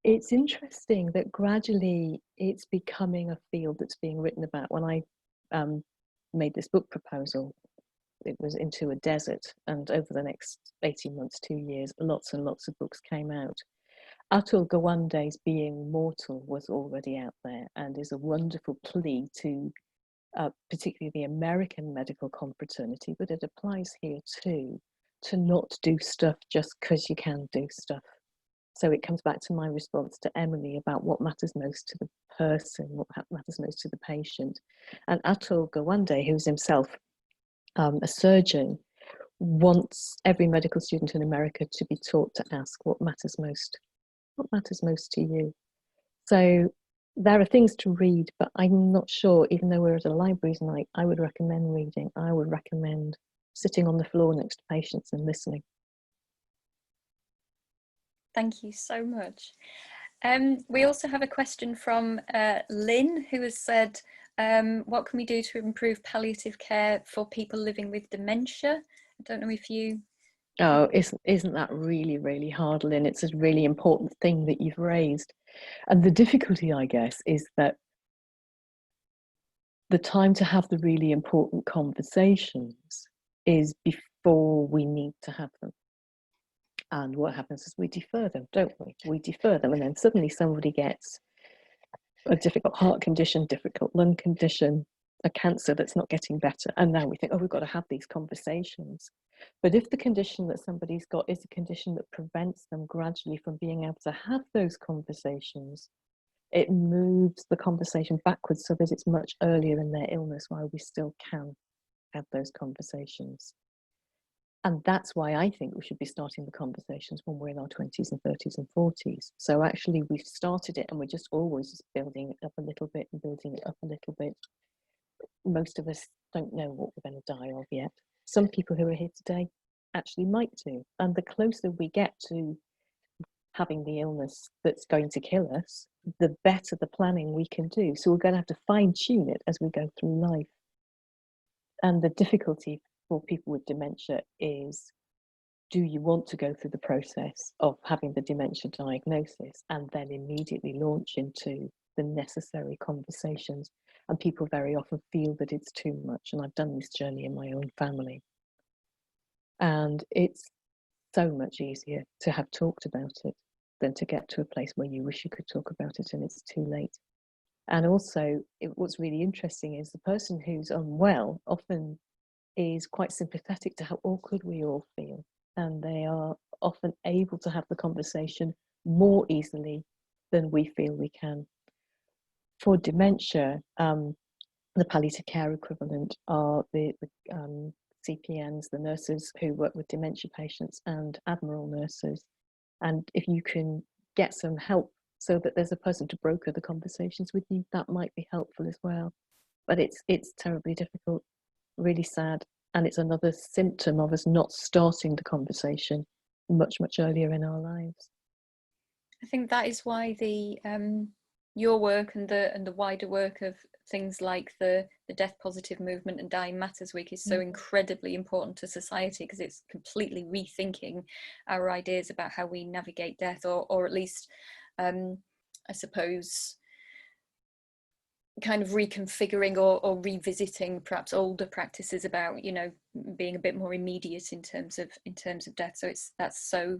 B: It's interesting that gradually it's becoming a field that's being written about. When I made this book proposal, it was into a desert, and over the next 18 months, 2 years, lots and lots of books came out. Atul Gawande's Being Mortal was already out there and is a wonderful plea to particularly the American medical confraternity, but it applies here too, to not do stuff just because you can do stuff. So it comes back to my response to Emily about what matters most to the person, what matters most to the patient. And Atul Gawande, who's himself a surgeon, wants every medical student in America to be taught to ask what matters most. What matters most to you? So there are things to read, but I'm not sure, even though we're at a library tonight, I would recommend reading. I would recommend sitting on the floor next to patients and listening.
A: Thank you so much. We also have a question from Lynn, who has said, what can we do to improve palliative care for people living with dementia? I don't know if you...
B: Oh, isn't that really, really hard, Lynn? It's a really important thing that you've raised. And the difficulty, I guess, is that the time to have the really important conversations is before we need to have them. And what happens is we defer them, don't we? We defer them, and then suddenly somebody gets a difficult heart condition, difficult lung condition, a cancer that's not getting better. And now we think, oh, we've got to have these conversations. But if the condition that somebody's got is a condition that prevents them gradually from being able to have those conversations, it moves the conversation backwards so that it's much earlier in their illness while we still can have those conversations. And that's why I think we should be starting the conversations when we're in our 20s and 30s and 40s. So actually we've started it and we're just always just building it up a little bit and building it up a little bit. Most of us don't know what we're going to die of yet. Some people who are here today actually might do. And the closer we get to having the illness that's going to kill us, the better the planning we can do. So we're going to have to fine tune it as we go through life. And the difficulty for people with dementia is, do you want to go through the process of having the dementia diagnosis and then immediately launch into the necessary conversations? And people very often feel that it's too much. And I've done this journey in my own family. And it's so much easier to have talked about it than to get to a place where you wish you could talk about it and it's too late. And also, what's really interesting is the person who's unwell often is quite sympathetic to how awkward we all feel. And they are often able to have the conversation more easily than we feel we can. For dementia, the palliative care equivalent are the CPNs, the nurses who work with dementia patients, and Admiral nurses. And if you can get some help so that there's a person to broker the conversations with you, that might be helpful as well. But it's terribly difficult, really sad. And it's another symptom of us not starting the conversation much earlier in our lives.
A: I think that is why the your work and the wider work of things like the Death Positive movement and Dying Matters Week is so incredibly important to society, because it's completely rethinking our ideas about how we navigate death, or at least I suppose kind of reconfiguring or revisiting perhaps older practices about, you know, being a bit more immediate in terms of death. So that's so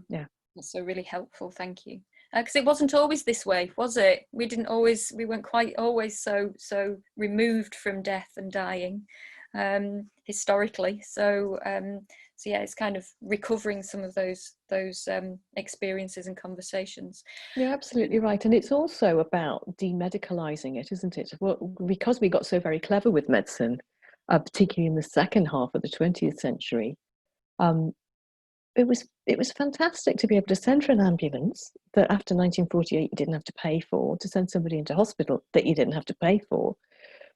A: really helpful. Thank you. Because it wasn't always this way, was it? We weren't quite always so removed from death and dying historically. So yeah, it's kind of recovering some of those experiences and conversations.
B: You're absolutely right. And it's also about demedicalizing it, isn't it? Well, because we got so very clever with medicine, particularly in the second half of the 20th century, it was fantastic to be able to send for an ambulance that after 1948 you didn't have to pay for, to send somebody into hospital that you didn't have to pay for,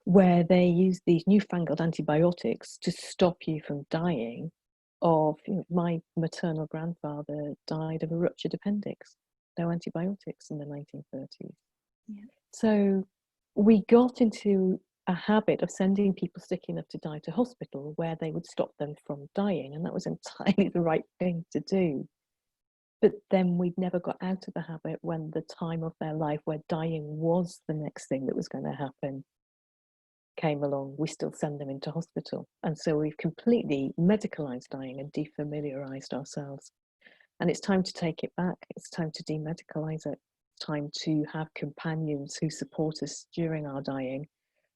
B: where they used these newfangled antibiotics to stop you from dying of, you know, my maternal grandfather died of a ruptured appendix. No antibiotics in the 1930s.
A: Yeah.
B: So we got into a habit of sending people sick enough to die to hospital where they would stop them from dying, and that was entirely the right thing to do. But then we'd never got out of the habit when the time of their life where dying was the next thing that was going to happen came along. We still send them into hospital. And so we've completely medicalized dying and defamiliarized ourselves. And it's time to take it back. It's time to demedicalize it. It's time to have companions who support us during our dying,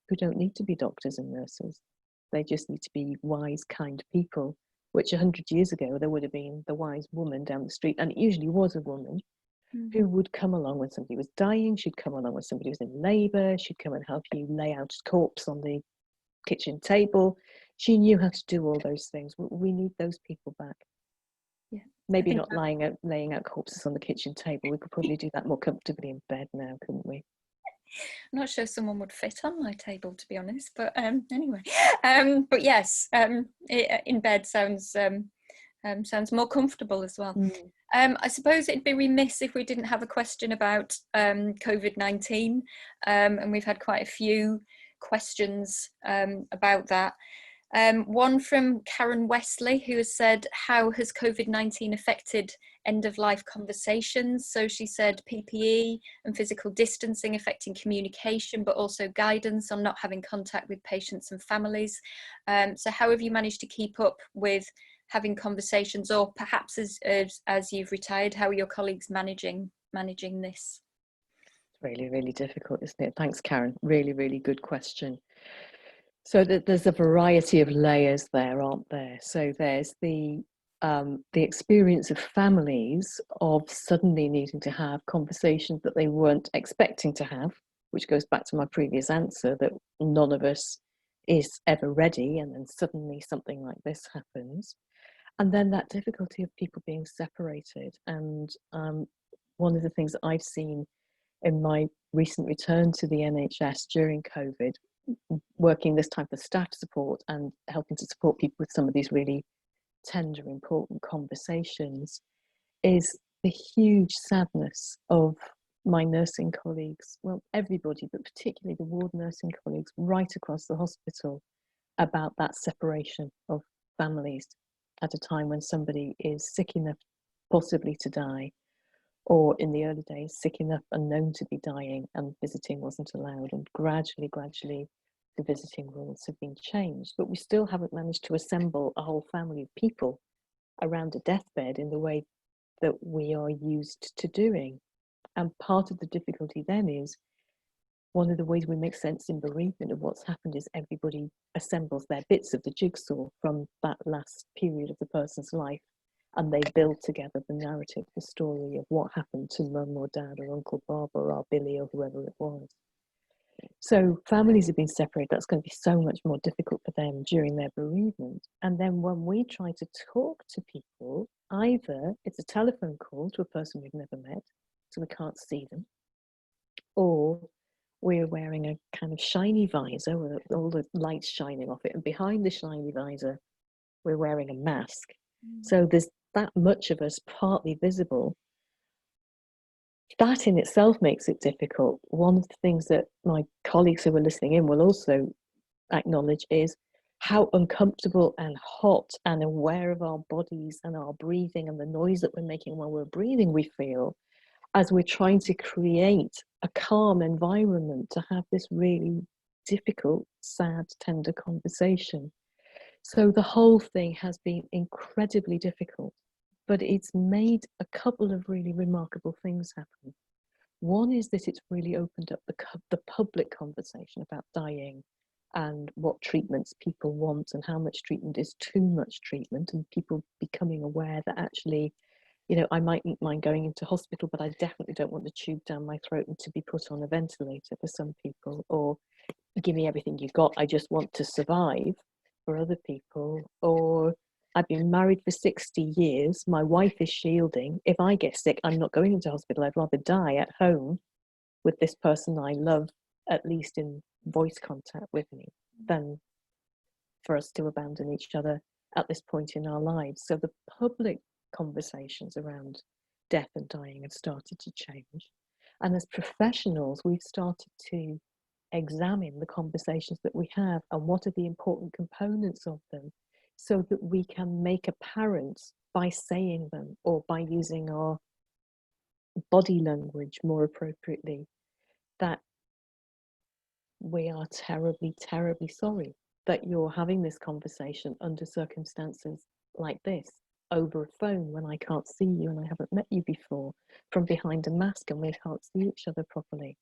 B: who don't need to be doctors and nurses. They just need to be wise, kind people, which 100 years ago, there would have been the wise woman down the street, and it usually was a woman, who would come along when somebody was dying. She'd come along when somebody was in labour. She'd come and help you lay out a corpse on the kitchen table. She knew how to do all those things. We need those people back.
A: Yeah,
B: maybe not laying out corpses on the kitchen table. We could probably do that more comfortably in bed now, couldn't we?
A: I'm not sure someone would fit on my table, to be honest, but anyway, but yes, in bed sounds more comfortable as well. I suppose it'd be remiss if we didn't have a question about COVID-19, and we've had quite a few questions about that. One from Karen Wesley, who has said, how has COVID-19 affected end-of-life conversations? So she said PPE and physical distancing affecting communication, but also guidance on not having contact with patients and families. So how have you managed to keep up with having conversations, or perhaps as you've retired, how are your colleagues managing this?
B: It's really, really difficult, isn't it? Thanks, Karen. Really, really good question. So there's a variety of layers there, aren't there? So there's the experience of families of suddenly needing to have conversations that they weren't expecting to have, which goes back to my previous answer that none of us is ever ready, and then suddenly something like this happens. And then that difficulty of people being separated. And one of the things that I've seen in my recent return to the NHS during COVID, working this type of staff support and helping to support people with some of these really tender, important conversations, is the huge sadness of my nursing colleagues, well, everybody, but particularly the ward nursing colleagues right across the hospital, about that separation of families at a time when somebody is sick enough possibly to die, or in the early days sick enough and known to be dying and visiting wasn't allowed, and gradually the visiting rules have been changed, but we still haven't managed to assemble a whole family of people around a deathbed in the way that we are used to doing. And part of the difficulty then is, one of the ways we make sense in bereavement of what's happened is everybody assembles their bits of the jigsaw from that last period of the person's life, and they build together the narrative, the story of what happened to mum or dad or Uncle Bob or our Billy or whoever it was. So families have been separated. That's going to be so much more difficult for them during their bereavement. And then when we try to talk to people, either it's a telephone call to a person we've never met, so we can't see them, or we're wearing a kind of shiny visor with all the lights shining off it, and behind the shiny visor we're wearing a mask. So there's that much of us partly visible. That in itself makes it difficult. One of the things that my colleagues who are listening in will also acknowledge is how uncomfortable and hot and aware of our bodies and our breathing and the noise that we're making while we're breathing we feel, as we're trying to create a calm environment to have this really difficult, sad, tender conversation. So the whole thing has been incredibly difficult, but it's made a couple of really remarkable things happen. One is that it's really opened up the public conversation about dying and what treatments people want and how much treatment is too much treatment, and people becoming aware that actually, you know, I mightn't mind going into hospital, but I definitely don't want the tube down my throat and to be put on a ventilator for some people, or give me everything you've got, I just want to survive, for other people. Or I've been married for 60 years, my wife is shielding, if I get sick, I'm not going into hospital, I'd rather die at home with this person I love, at least in voice contact with me, than for us to abandon each other at this point in our lives. So the public conversations around death and dying have started to change. And as professionals, we've started to examine the conversations that we have and what are the important components of them, so that we can make apparent by saying them or by using our body language more appropriately that we are terribly, terribly sorry that you're having this conversation under circumstances like this, over a phone when I can't see you and I haven't met you before, from behind a mask and we can't see each other properly.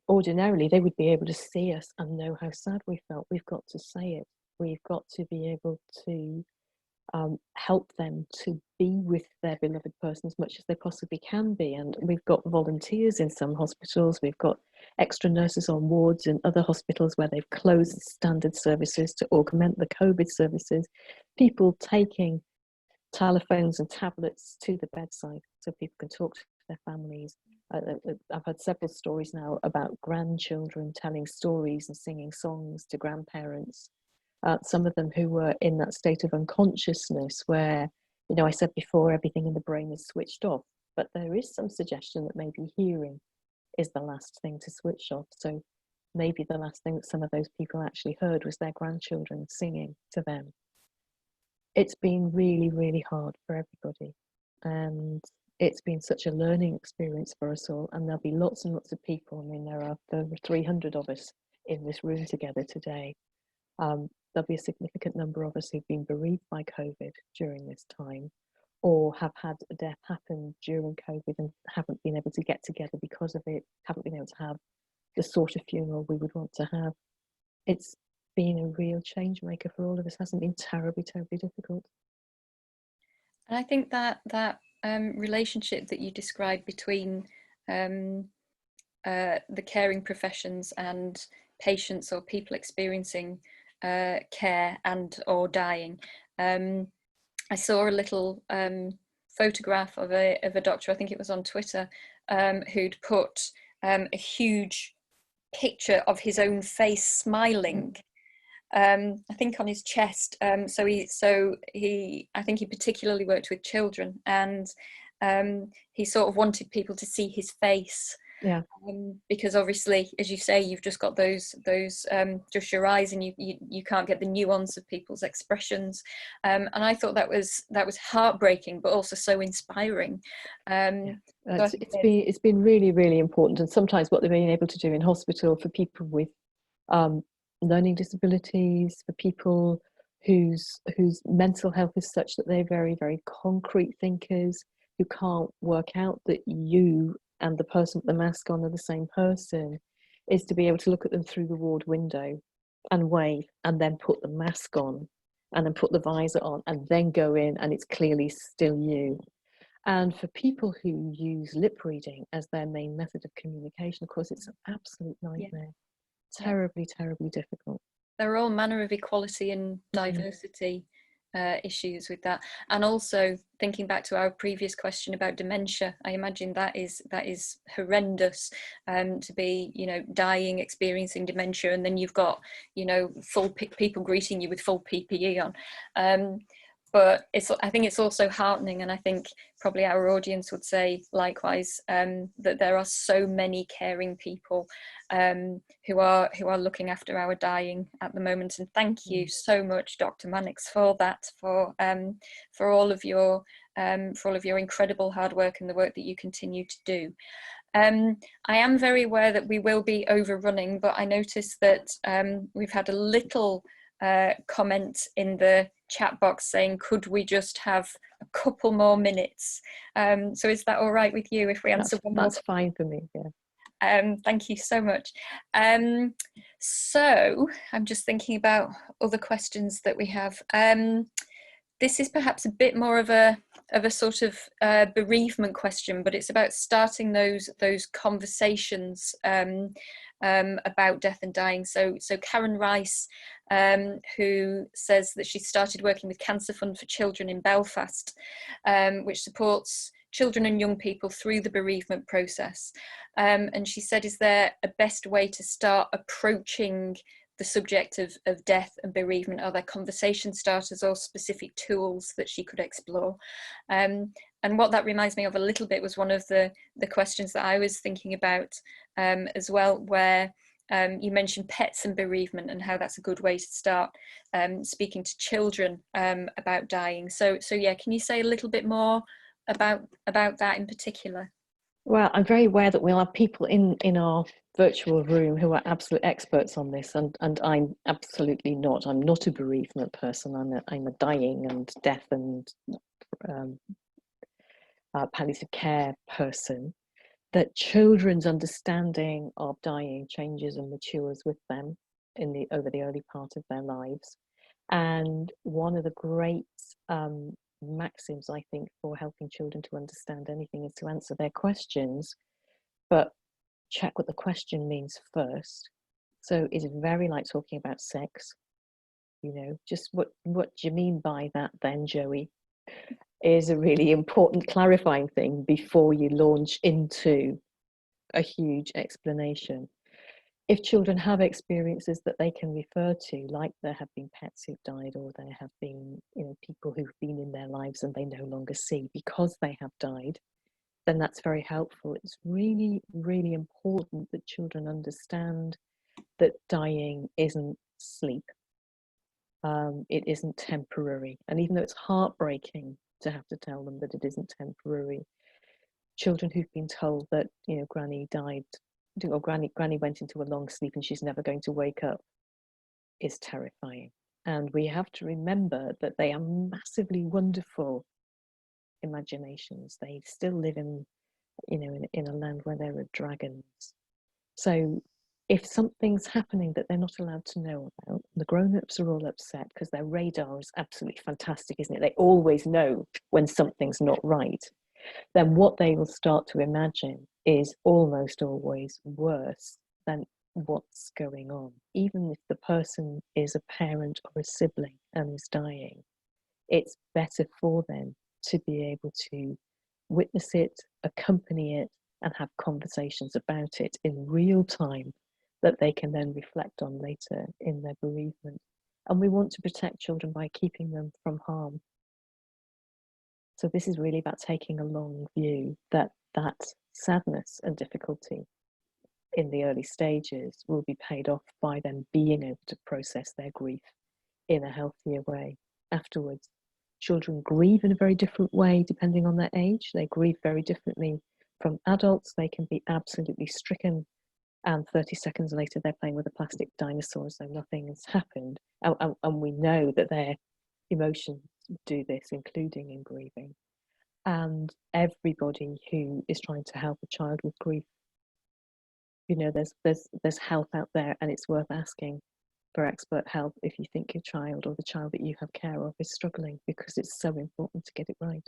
B: Ordinarily, they would be able to see us and know how sad we felt. We've got to say it. We've got to be able to help them to be with their beloved person as much as they possibly can be. And we've got volunteers in some hospitals, we've got extra nurses on wards in other hospitals where they've closed standard services to augment the COVID services, people taking telephones and tablets to the bedside so people can talk to their families. I've had several stories now about grandchildren telling stories and singing songs to grandparents, some of them who were in that state of unconsciousness where, you know, I said before, everything in the brain is switched off, but there is some suggestion that maybe hearing is the last thing to switch off. So maybe the last thing that some of those people actually heard was their grandchildren singing to them. It's been really, really hard for everybody. And it's been such a learning experience for us all. And there'll be lots and lots of people. I mean, there are over 300 of us in this room together today. There'll be a significant number of us who've been bereaved by COVID during this time, or have had a death happen during COVID and haven't been able to get together because of it, haven't been able to have the sort of funeral we would want to have. It's been a real change maker for all of us. Hasn't been terribly, terribly difficult.
A: And I think that relationship that you described between the caring professions and patients or people experiencing care and or dying. I saw a little photograph of a doctor, I think it was on Twitter, who'd put a huge picture of his own face smiling, I think on his chest. So he I think he particularly worked with children, and he sort of wanted people to see his face.
B: Yeah.
A: Because obviously, as you say, you've just got those just your eyes, and you can't get the nuance of people's expressions. And I thought that was heartbreaking, but also so inspiring.
B: Yeah. It's been really, really important, and sometimes what they've been able to do in hospital for people with learning disabilities, for people whose mental health is such that they're very, very concrete thinkers, who can't work out that you and the person with the mask on are the same person, is to be able to look at them through the ward window and wave, and then put the mask on, and then put the visor on, and then go in, and it's clearly still you. And for people who use lip reading as their main method of communication, of course, it's an absolute nightmare. Terribly, terribly difficult.
A: There are all manner of equality and diversity issues with that. And also thinking back to our previous question about dementia, I imagine that is horrendous, to be, you know, dying, experiencing dementia, and then you've got, you know, full people greeting you with full PPE on. But I think it's also heartening, and I think probably our audience would say likewise, that there are so many caring people who are looking after our dying at the moment. And thank you so much, Dr. Mannix, for that, for all of your incredible hard work and the work that you continue to do. I am very aware that we will be overrunning, but I noticed that we've had a little comment in the chat box saying, could we just have a couple more minutes? So is that all right with you if we answer one more?
B: That's fine for me, yeah.
A: Thank you so much. So I'm just thinking about other questions that we have. This is perhaps a bit more of a sort of bereavement question, but it's about starting those conversations about death and dying. So Karen Rice, who says that she started working with Cancer Fund for Children in Belfast, which supports children and young people through the bereavement process. And she said, is there a best way to start approaching the subject of death and bereavement? Are there conversation starters or specific tools that she could explore? And what that reminds me of a little bit was one of the questions that I was thinking about as well, where you mentioned pets and bereavement and how that's a good way to start speaking to children about dying. So yeah, can you say a little bit more about that in particular?
B: Well, I'm very aware that we'll have people in our virtual room who are absolute experts on this, and I'm absolutely not. I'm not a bereavement person. I'm a dying and death and palliative care person. That children's understanding of dying changes and matures with them over the early part of their lives. And one of the great maxims, I think, for helping children to understand anything is to answer their questions, but check what the question means first. So it's very like talking about sex, you know, just what do you mean by that then, Joey, is a really important clarifying thing before you launch into a huge explanation. If children have experiences that they can refer to, like there have been pets who've died, or there have been, you know, people who've been in their lives and they no longer see because they have died, then that's very helpful. It's really, really important that children understand that dying isn't sleep. It isn't temporary. And even though it's heartbreaking to have to tell them that it isn't temporary, children who've been told that, you know, Granny died, or Granny went into a long sleep and she's never going to wake up, is terrifying. And we have to remember that they are massively wonderful imaginations. They still live in, you know, in a land where there are dragons. So if something's happening that they're not allowed to know about, the grown-ups are all upset because their radar is absolutely fantastic, isn't it? They always know when something's not right. Then what they will start to imagine is almost always worse than what's going on. Even if the person is a parent or a sibling and is dying, it's better for them to be able to witness it, accompany it, and have conversations about it in real time that they can then reflect on later in their bereavement. And we want to protect children by keeping them from harm. So this is really about taking a long view that sadness and difficulty in the early stages will be paid off by them being able to process their grief in a healthier way afterwards. Children grieve in a very different way depending on their age. They grieve very differently from adults. They can be absolutely stricken, and 30 seconds later they're playing with a plastic dinosaur as though nothing has happened. And we know that their emotions do this, including in grieving. And everybody who is trying to help a child with grief, you know, there's help out there, and it's worth asking for expert help if you think your child or the child that you have care of is struggling, because it's so important to get it right.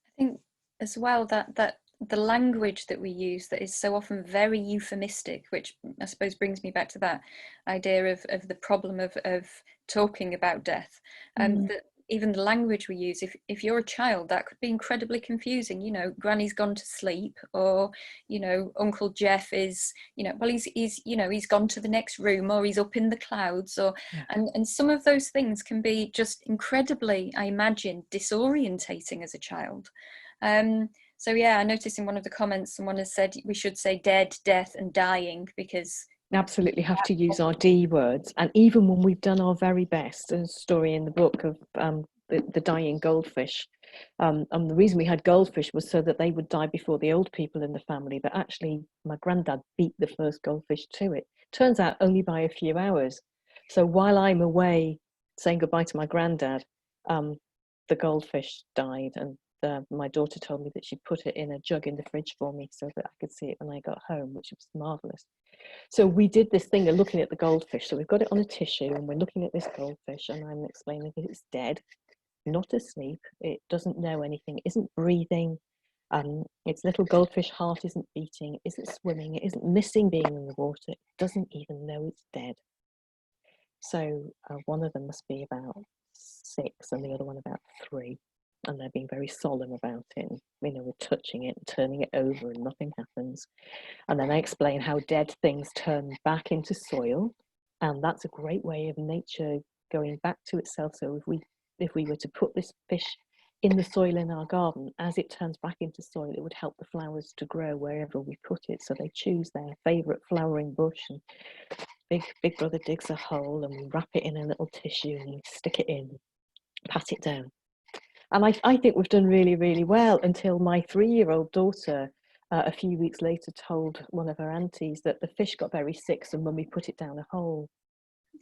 A: I think as well that the language that we use that is so often very euphemistic, which I suppose brings me back to that idea of the problem of talking about death, that even the language we use, if you're a child, that could be incredibly confusing. You know, Granny's gone to sleep, or, you know, Uncle Jeff is, you know, well, he's you know, he's gone to the next room, or he's up in the clouds, or
B: Yeah.
A: and some of those things can be just incredibly, I imagine, disorientating as a child. So yeah, I noticed in one of the comments someone has said we should say dead, death, and dying, because
B: Absolutely have to use our D words. And even when we've done our very best, there's a story in the book of the dying goldfish. And the reason we had goldfish was so that they would die before the old people in the family. But actually, my granddad beat the first goldfish to it. Turns out only by a few hours. So while I'm away saying goodbye to my granddad, the goldfish died. And my daughter told me that she put it in a jug in the fridge for me so that I could see it when I got home, which was marvellous. So we did this thing of looking at the goldfish. So we've got it on a tissue and we're looking at this goldfish, and I'm explaining that it's dead, not asleep. It doesn't know anything, it isn't breathing. Its little goldfish heart isn't beating, it isn't swimming, it isn't missing being in the water. It doesn't even know it's dead. So one of them must be about 6 and the other one about 3. And they're being very solemn about it. And, you know, we're touching it and turning it over and nothing happens. And then I explain how dead things turn back into soil. And that's a great way of nature going back to itself. So if we were to put this fish in the soil in our garden, as it turns back into soil, it would help the flowers to grow wherever we put it. So they choose their favourite flowering bush, and Big Brother digs a hole and we wrap it in a little tissue and we stick it in, pat it down. And I think we've done really, really well, until my 3-year-old daughter a few weeks later told one of her aunties that the fish got very sick, so Mummy put it down a hole.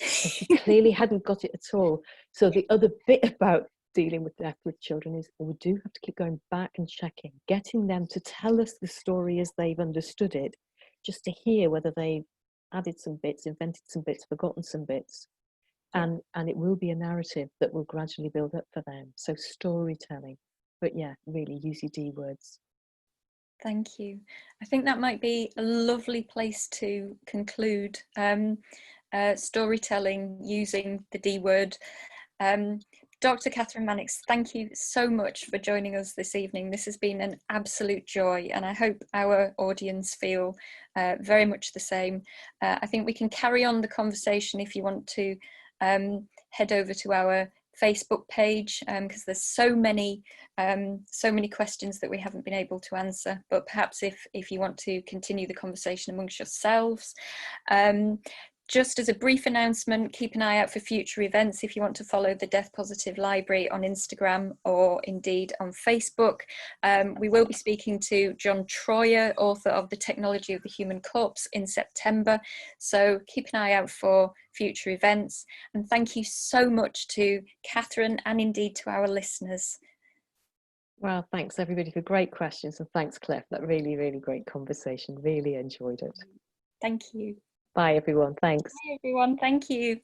B: And she clearly hadn't got it at all. So the other bit about dealing with death with children is we do have to keep going back and checking, getting them to tell us the story as they've understood it, just to hear whether they've added some bits, invented some bits, forgotten some bits. And it will be a narrative that will gradually build up for them. So storytelling, but yeah, really use your D words.
A: Thank you. I think that might be a lovely place to conclude. Storytelling using the D word. Dr. Kathryn Mannix, thank you so much for joining us this evening. This has been an absolute joy, and I hope our audience feel very much the same. I think we can carry on the conversation if you want to head over to our Facebook page, because there's so many questions that we haven't been able to answer, but perhaps if you want to continue the conversation amongst yourselves. Just as a brief announcement, keep an eye out for future events if you want to follow the Death Positive Library on Instagram or indeed on Facebook. We will be speaking to John Troyer, author of The Technology of the Human Corpse, in September. So keep an eye out for future events. And thank you so much to Katherine and indeed to our listeners.
B: Well, thanks everybody for great questions, and thanks Claire for that really, really great conversation. Really enjoyed it.
A: Thank you.
B: Bye everyone, thanks.
A: Bye everyone, thank you.